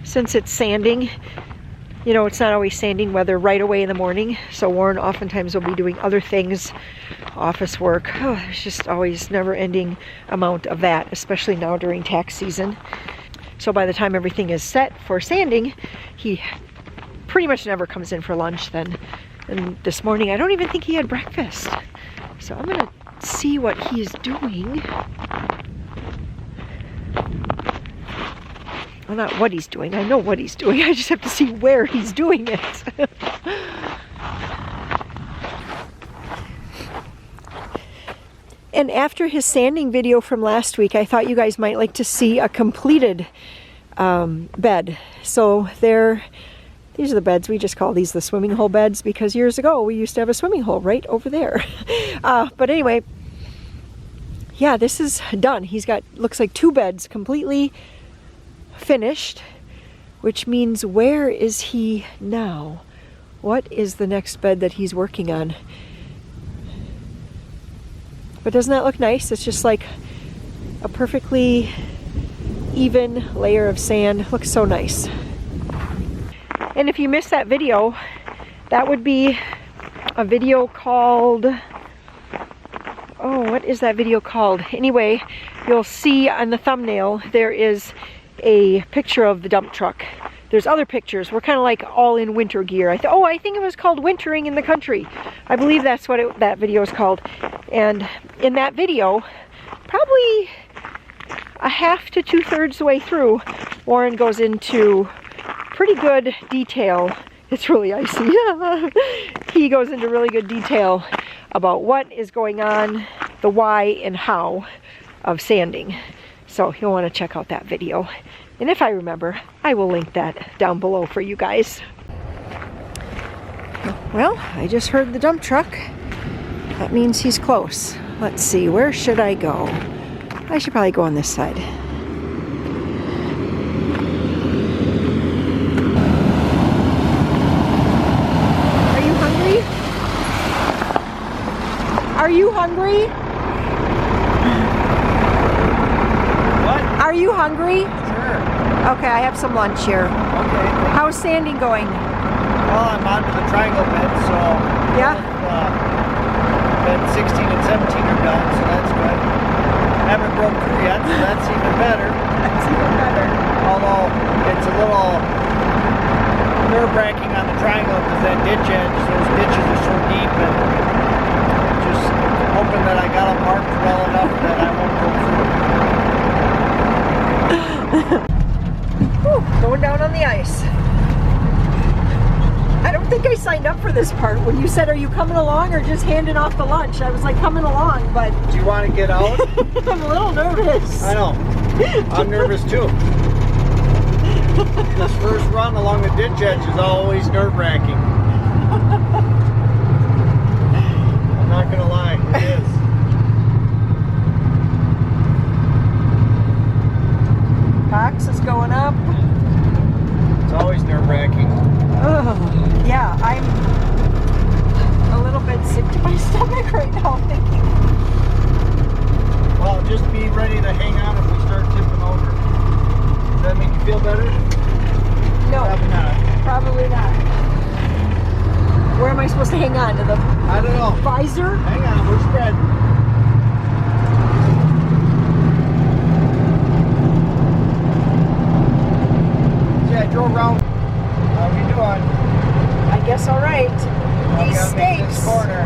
since it's sanding, you know, it's not always sanding weather right away in the morning. So Warren oftentimes will be doing other things, office work. Oh, there's just always never-ending amount of that, especially now during tax season. So by the time everything is set for sanding, he pretty much never comes in for lunch then. And this morning, I don't even think he had breakfast. So I'm gonna see what he's doing. Well, not what he's doing. I know what he's doing. I just have to see where he's doing it. And after his sanding video from last week, I thought you guys might like to see a completed bed. So these are the beds. We just call these the swimming hole beds because years ago we used to have a swimming hole right over there. But anyway, yeah, this is done. He's got, looks like 2 beds completely finished, which means where is he now? What is the next bed that he's working on? But doesn't that look nice? It's just like a perfectly even layer of sand. Looks so nice. And if you missed that video, that would be a video called, oh, what is that video called? Anyway, you'll see on the thumbnail there is a picture of the dump truck. There's other pictures. We're kind of like all in winter gear. I think it was called Wintering in the Country. I believe that's what that video is called. And in that video, probably a half to 2/3 the way through, Warren goes into pretty good detail. It's really icy. He goes into really good detail about what is going on, the why and how of sanding. So you'll want to check out that video. And if I remember, I will link that down below for you guys. Well, I just heard the dump truck. That means he's close. Let's see, where should I go? I should probably go on this side. Are you hungry? Are you hungry? What? Are you hungry? Sure. Okay, I have some lunch here. Okay. How's sanding going? Well, I'm on to the triangle bed, so Yeah? bed 16 and 17 are done, so that's good. Haven't broke through yet, so that's even better. That's even better. Although it's a little nerve-wracking on the triangle because that ditch edge, those ditches are so deep, and just hoping that I got them marked well enough that I won't go through. Whew, going down on the ice. I don't think I signed up for this part. When you said, are you coming along or just handing off the lunch? I was like, coming along, but Do you want to get out? I'm a little nervous. I know. I'm nervous too. This first run along the ditch edge is always nerve-wracking. I'm not gonna lie, it is. Cox is going up. It's always nerve-wracking. Oh, yeah, I'm a little bit sick to my stomach right now thinking. Well, just be ready to hang on if we start tipping over. Does that make you feel better? No, Probably not. probably not. Where am I supposed to hang on? To the I don't know. visor? Hang on, we're spread. See, I drove around. How we doing? I guess all right. Well, we These gotta make this stakes corner.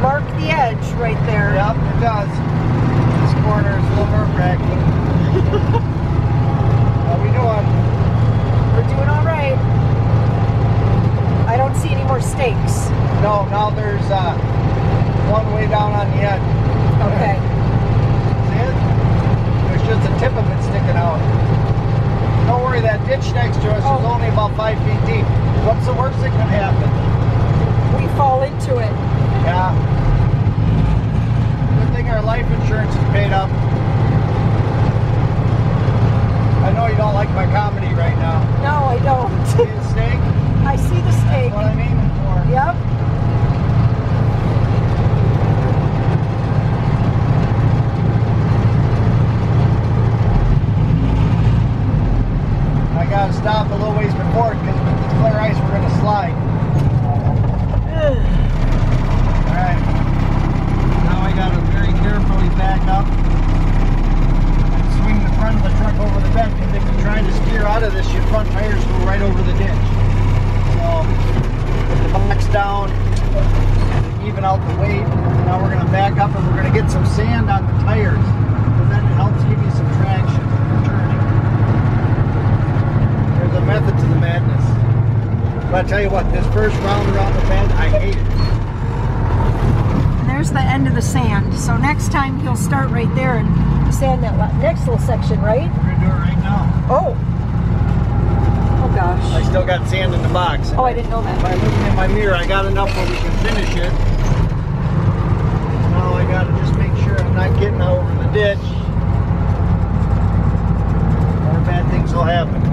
mark the edge right there. Yep, it does. This corner is a little nerve-wracking. How we doing? We're doing all right. I don't see any more stakes. No, now there's one way down on the end. Okay. See it? There's just a tip of it sticking out. Don't worry, that ditch next to us is only about 5 feet deep. What's the worst that could happen? We fall into it. Yeah. Good thing our life insurance is paid up. I know you don't like my comedy right now. No, I don't. See the stake? I see the stake. That's what I'm aiming for. Yep. I gotta stop a little ways before it because with the clear ice we're gonna slide. Alright. Now I gotta very carefully back up and swing the front of the truck over the bed because if you're trying to steer out of this, your front tires go right over the ditch. So put the box down and even out the weight. Now we're gonna back up and we're gonna get some sand on the tires because then it helps give you some traction when turning. There's a method to the madness. But I tell you what, this first round around the bend, I hate it. There's the end of the sand. So next time he'll start right there and sand that next little section, right? We're gonna do it right now. Oh. Oh gosh. I still got sand in the box. Oh, I didn't know that. By looking in my mirror, I got enough where we can finish it. Now I gotta just make sure I'm not getting over the ditch. More bad things will happen.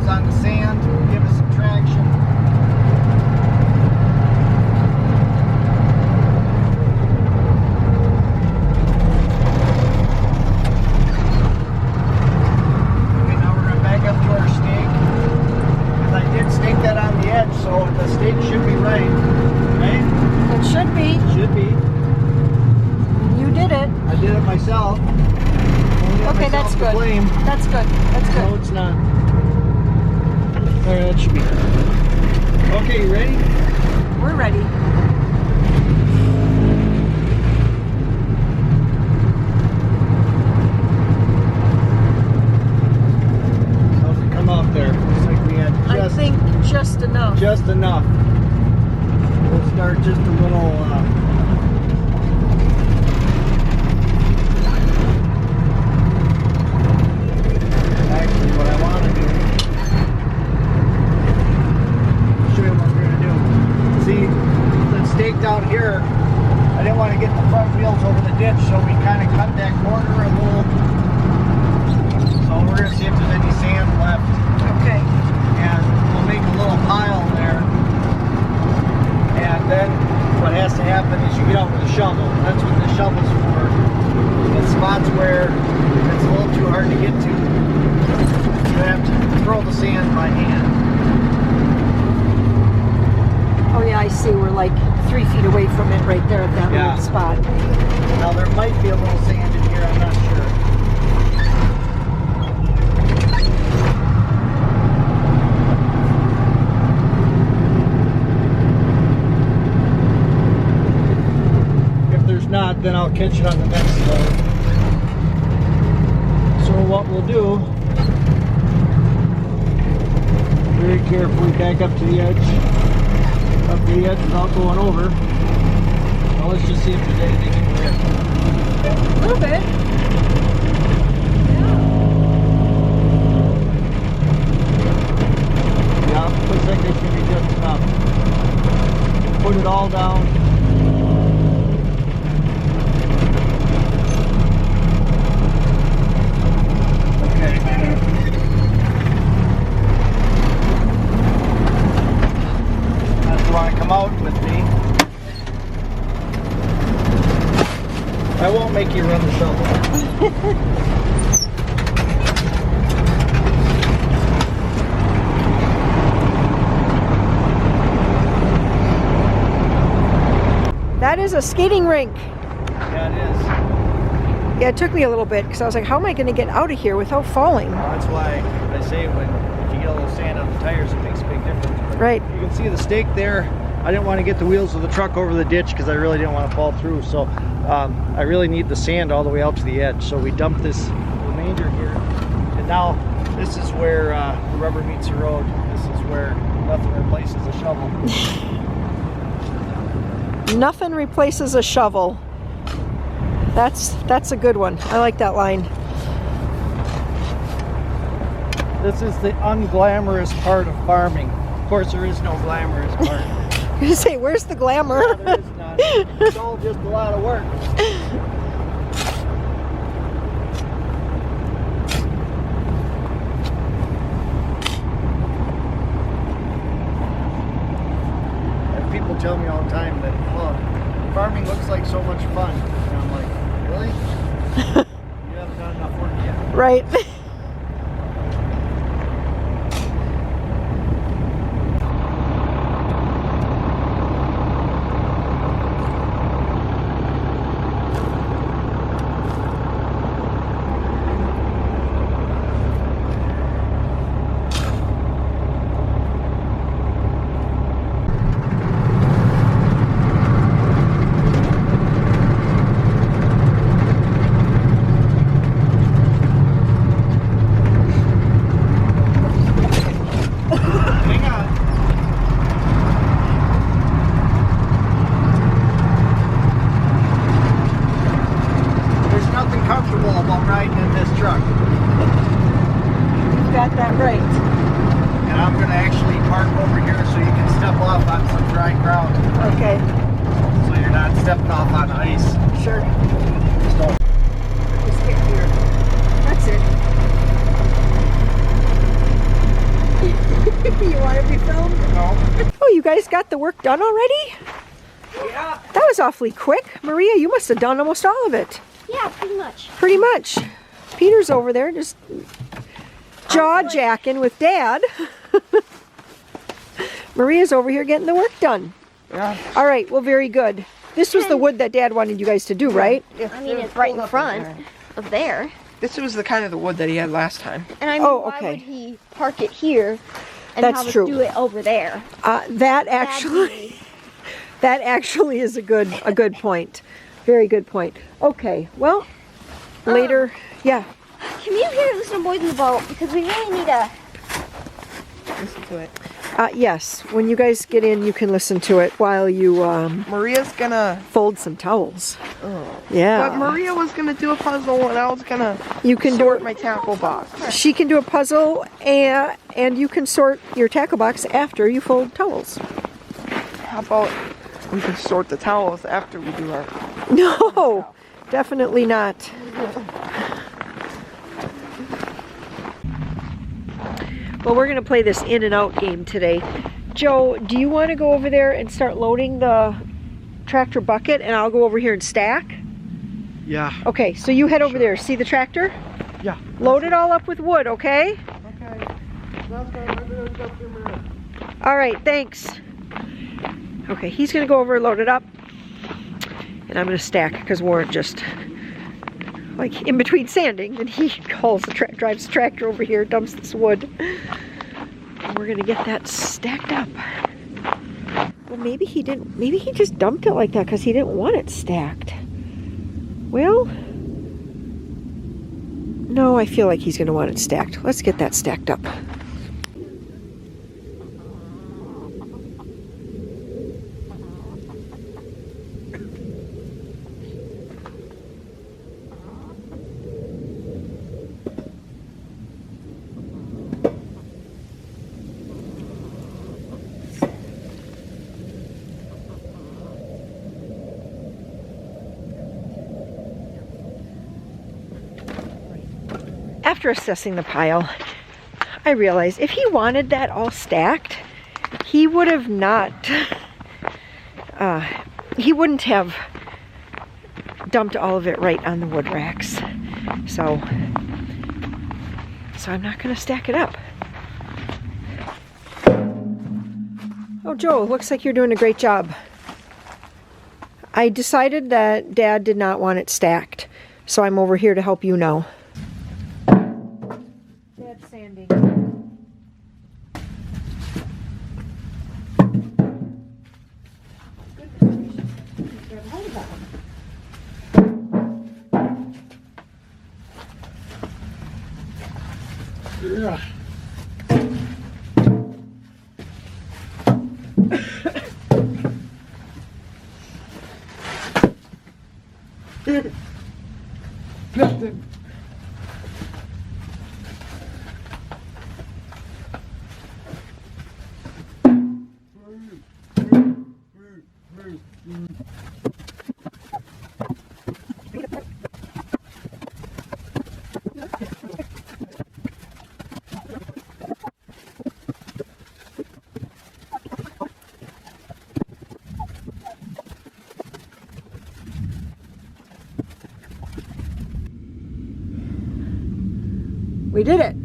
On the sand, give us some traction. Okay, now we're going to back up to our stake. Because I did stake that on the edge, so the stake should be right. Right? It should be. Should be. You did it. I did it myself. Okay, that's good. That's good. That's good. No, it's not. Alright, that should be good. Okay, you ready? We're ready. How's it come out there? Looks like we had I think just enough. just enough. We'll start just a little actually what I want to do. Show you what we're going to do. See, the stake down here, I didn't want to get the front wheels over the ditch, so we kind of cut that corner a little. So we're going to see if there's any sand left. Okay. And we'll make a little pile there. And then what has to happen is you get out with a shovel. That's what the shovel's for. The spots where it's a little too hard to get to, you have to throw the sand by hand. Oh yeah, I see. We're like 3 feet away from it right there at that little spot. Now there might be a little sand in here, I'm not sure. If there's not, then I'll catch it on the next load. So what we'll do, very carefully back up to the edge. Up to the edge without going over. Now let's just see if there's anything in here. A little bit. Yeah, looks like it's going to be just enough. Put it all down. Come out with me. I won't make you run the shovel. That is a skating rink. Yeah, it is. Yeah, it took me a little bit because I was like, how am I going to get out of here without falling? Well, that's why I say if you get a little sand on the tires, it makes a big difference. But right. You can see the stake there. I didn't want to get the wheels of the truck over the ditch because I really didn't want to fall through. So I really need the sand all the way out to the edge. So we dumped this remainder here. And now this is where the rubber meets the road. This is where nothing replaces a shovel. Nothing replaces a shovel. That's a good one. I like that line. This is the unglamorous part of farming. Of course, there is no glamorous part. You say, where's the glamour? No, there is none. It's all just a lot of work. And people tell me all the time that, well, farming looks like so much fun. And I'm like, really? You haven't done enough work yet. Right. Got the work done already? Yeah. That was awfully quick. Maria, you must have done almost all of it. Yeah, pretty much. Pretty much. Peter's over there just jaw-jacking with Dad. Maria's over here getting the work done. Yeah. All right, well, very good. This was the wood that Dad wanted you guys to do, right? I mean, it's right in front of there. This was the kind of the wood that he had last time. And I mean, why would he park it here and That's have true. us do it over there? That actually is a good point. Very good point. Okay, well, later, yeah. Can we hear listen to Boys in the Boat? Because we really need to Listen to it. Yes, when you guys get in, you can listen to it while you Maria's gonna fold some towels. Oh. Yeah. But Maria was gonna do a puzzle, and I was gonna sort my tackle box. She can do a puzzle, and you can sort your tackle box after you fold towels. How about we can sort the towels after we do our... No, definitely not. Well, we're going to play this in and out game today. Joe, do you want to go over there and start loading the tractor bucket, and I'll go over here and stack? Yeah. Okay, so you head over there. See the tractor? Yeah. Load it all up with wood, okay? Okay. Sounds good. Maybe there's up to a minute. All right, thanks. Okay, he's going to go over and load it up. And I'm going to stack because Warren just, like, in between sanding, and he drives the tractor over here, dumps this wood. And we're going to get that stacked up. Well, maybe he just dumped it like that because he didn't want it stacked. Well, no, I feel like he's going to want it stacked. Let's get that stacked up. After assessing the pile, I realized if he wanted that all stacked, he would have not, he wouldn't have dumped all of it right on the wood racks. So I'm not going to stack it up. Oh, Joe, looks like you're doing a great job. I decided that Dad did not want it stacked, so I'm over here to help you now. Dad's sanding. Yeah. Nothing. We did it.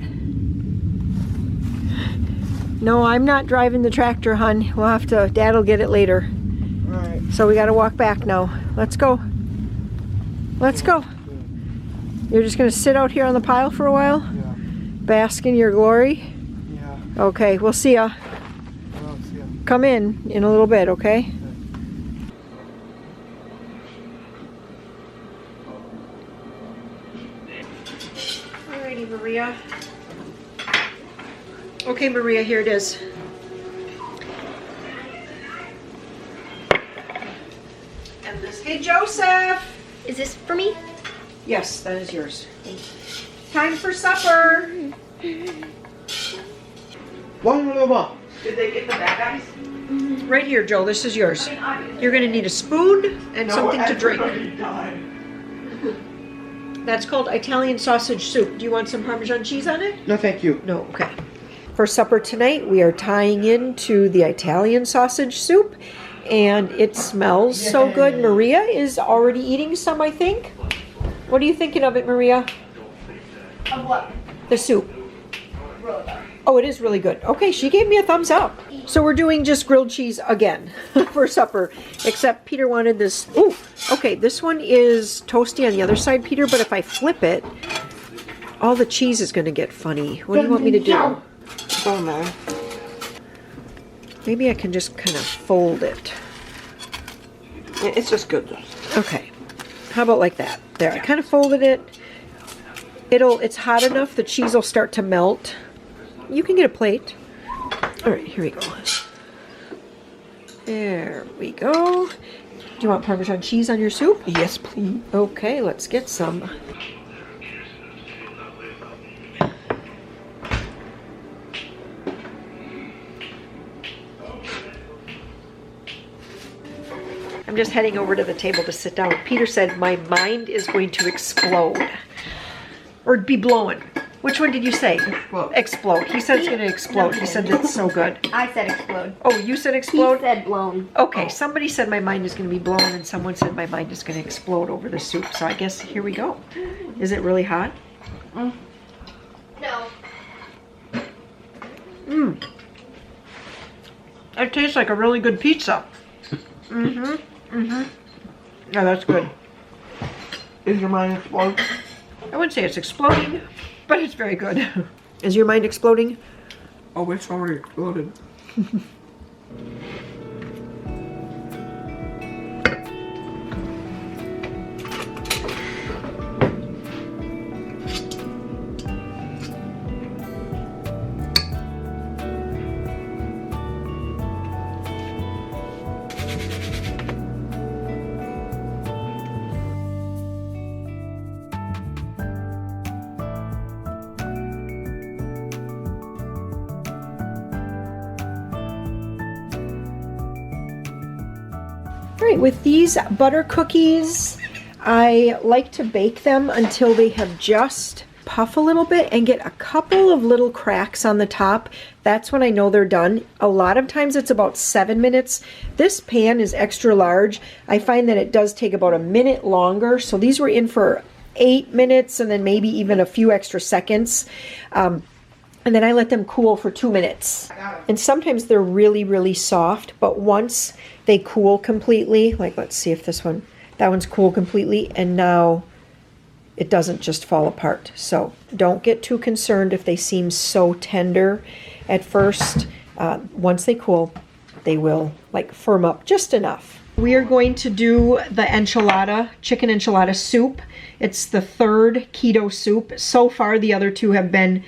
No, I'm not driving the tractor, hon. We'll have to, Dad'll get it later. All right. So we gotta walk back now. Let's go. Let's go. You're just gonna sit out here on the pile for a while? Yeah. Bask in your glory? Yeah. Okay, we'll see ya. Well, see ya. Come in a little bit, okay? Alrighty, Maria. Okay, Maria, here it is. And this, hey, Joseph! Is this for me? Yes, that is yours. Time for supper! One more. Did they get the bag ice? Right here, Joe, this is yours. You're gonna need a spoon and something to drink. That's called Italian sausage soup. Do you want some Parmesan cheese on it? No, thank you. No, okay. For supper tonight, we are tying into the Italian sausage soup, and it smells so good. Maria is already eating some, I think. What are you thinking of it, Maria? Of what? The soup. Really good. Oh, it is really good. Okay, she gave me a thumbs up. So we're doing just grilled cheese again for supper, except Peter wanted this. Ooh, okay, this one is toasty on the other side, Peter, but if I flip it, all the cheese is going to get funny. What do you want me to do? Oh, man. Maybe I can just kind of fold it. It's just good. Okay, how about like that? There, I kind of folded it. It's hot enough, the cheese will start to melt. You can get a plate. All right, here we go. There we go. Do you want Parmesan cheese on your soup? Yes, please. Okay, let's get some. I'm just heading over to the table to sit down. Peter said my mind is going to explode. Or be blown. Which one did you say? Explode. Explode. He said it's going to explode. He said it's so good. I said explode. Oh, you said He explode? said blown. Okay, somebody said my mind is going to be blown, and someone said my mind is going to explode over the soup. So I guess here we go. Is it really hot? No. Mmm. It tastes like a really good pizza. Mm-hmm. Mm-hmm. Yeah, that's good. Is your mind exploding? I wouldn't say it's exploding, but it's very good. Is your mind exploding? Oh, it's already exploded. All right, with these butter cookies, I like to bake them until they have just puff a little bit and get a couple of little cracks on the top. That's when I know they're done. A lot of times it's about 7 minutes. This pan is extra large. I find that it does take about a minute longer. So these were in for 8 minutes and then maybe even a few extra seconds. And then I let them cool for 2 minutes. And sometimes they're really, really soft, but once they cool completely, like let's see if that one's cool completely, and now it doesn't just fall apart. So don't get too concerned if they seem so tender at first. Once they cool, they will like firm up just enough. We are going to do the chicken enchilada soup. It's the third keto soup. So far the other two have been,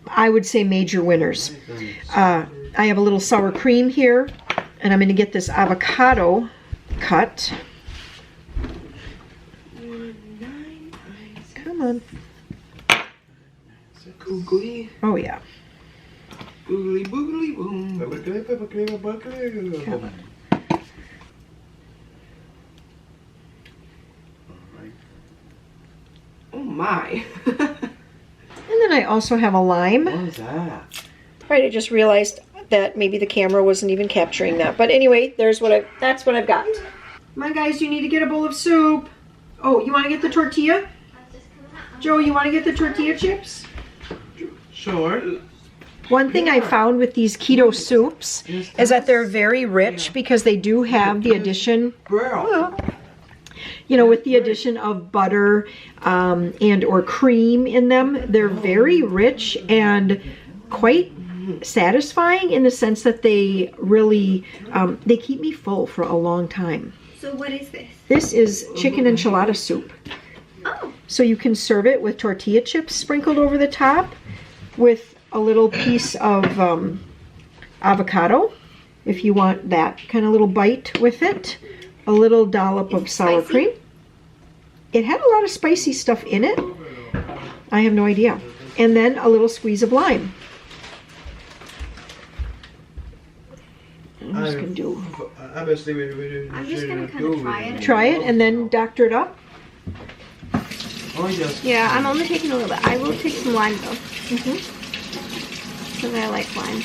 I would say, major winners. I have a little sour cream here, and I'm going to get this avocado cut. Come on. Googly. Oh, yeah. Boogly boogly boom. Come on. Oh my. And then I also have a lime. What is that? Right, I just realized that maybe the camera wasn't even capturing that. But anyway, that's what I've got. Come on, guys, you need to get a bowl of soup. Oh, you want to get the tortilla? Joe, you want to get the tortilla chips? Short. One thing I found with these keto soups is that they're very rich because they do have the addition, you know, with the addition of butter and or cream in them. They're very rich and quite satisfying in the sense that they really, they keep me full for a long time. So what is this? This is chicken enchilada soup. Oh. So you can serve it with tortilla chips sprinkled over the top with a little piece of avocado, if you want that kind of little bite with it. A little dollop of sour cream. It had a lot of spicy stuff in it. I have no idea. And then a little squeeze of lime. I'm just going to kind of try it. try it and then doctor it up. Oh, yes. Yeah, I'm only taking a little bit. I will take some lime though. Because I like lime.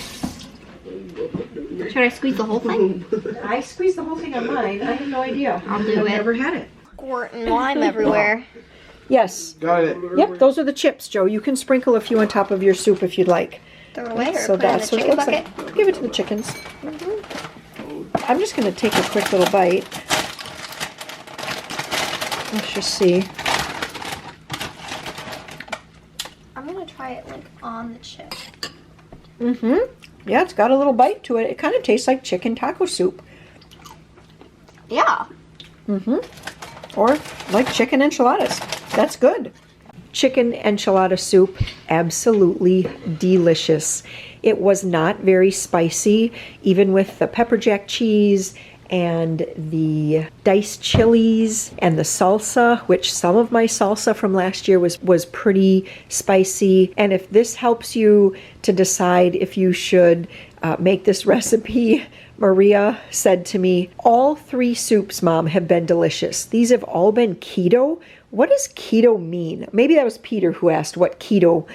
Should I squeeze the whole thing? I squeezed the whole thing on mine. I have no idea. I'll do I've it. never had it. Squirting lime everywhere. Yes. Got it. Yep, those are the chips, Joe. You can sprinkle a few on top of your soup if you'd like. Throw it away or So put it in the that's what it chicken looks bucket. like. Give it to the chickens. I'm just going to take a quick little bite. Let's just see. I'm gonna try it like on the chip. Yeah, it's got a little bite to it. It kind of tastes like chicken taco soup. Yeah. Or like chicken enchiladas. That's good. Chicken enchilada soup, absolutely delicious. It was not very spicy, even with the pepper jack cheese and the diced chilies and the salsa, which some of my salsa from last year was pretty spicy. And if this helps you to decide if you should make this recipe, Maria said to me, all 3 soups, Mom, have been delicious. These have all been keto. What does keto mean? Maybe that was Peter who asked what keto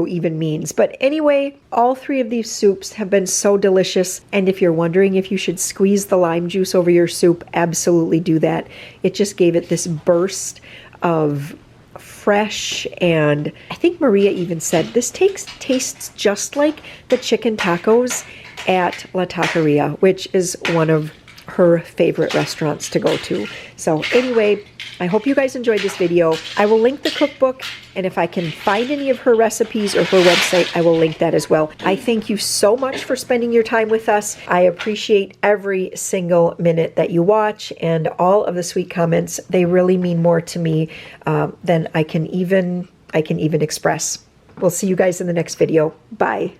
even means. But anyway, all 3 of these soups have been so delicious. And if you're wondering if you should squeeze the lime juice over your soup, absolutely do that. It just gave it this burst of fresh, and I think Maria even said this tastes just like the chicken tacos at La Taqueria, which is one of her favorite restaurants to go to. So anyway, I hope you guys enjoyed this video. I will link the cookbook, and if I can find any of her recipes or her website, I will link that as well. I thank you so much for spending your time with us. I appreciate every single minute that you watch and all of the sweet comments. They really mean more to me than I can even express. We'll see you guys in the next video. Bye.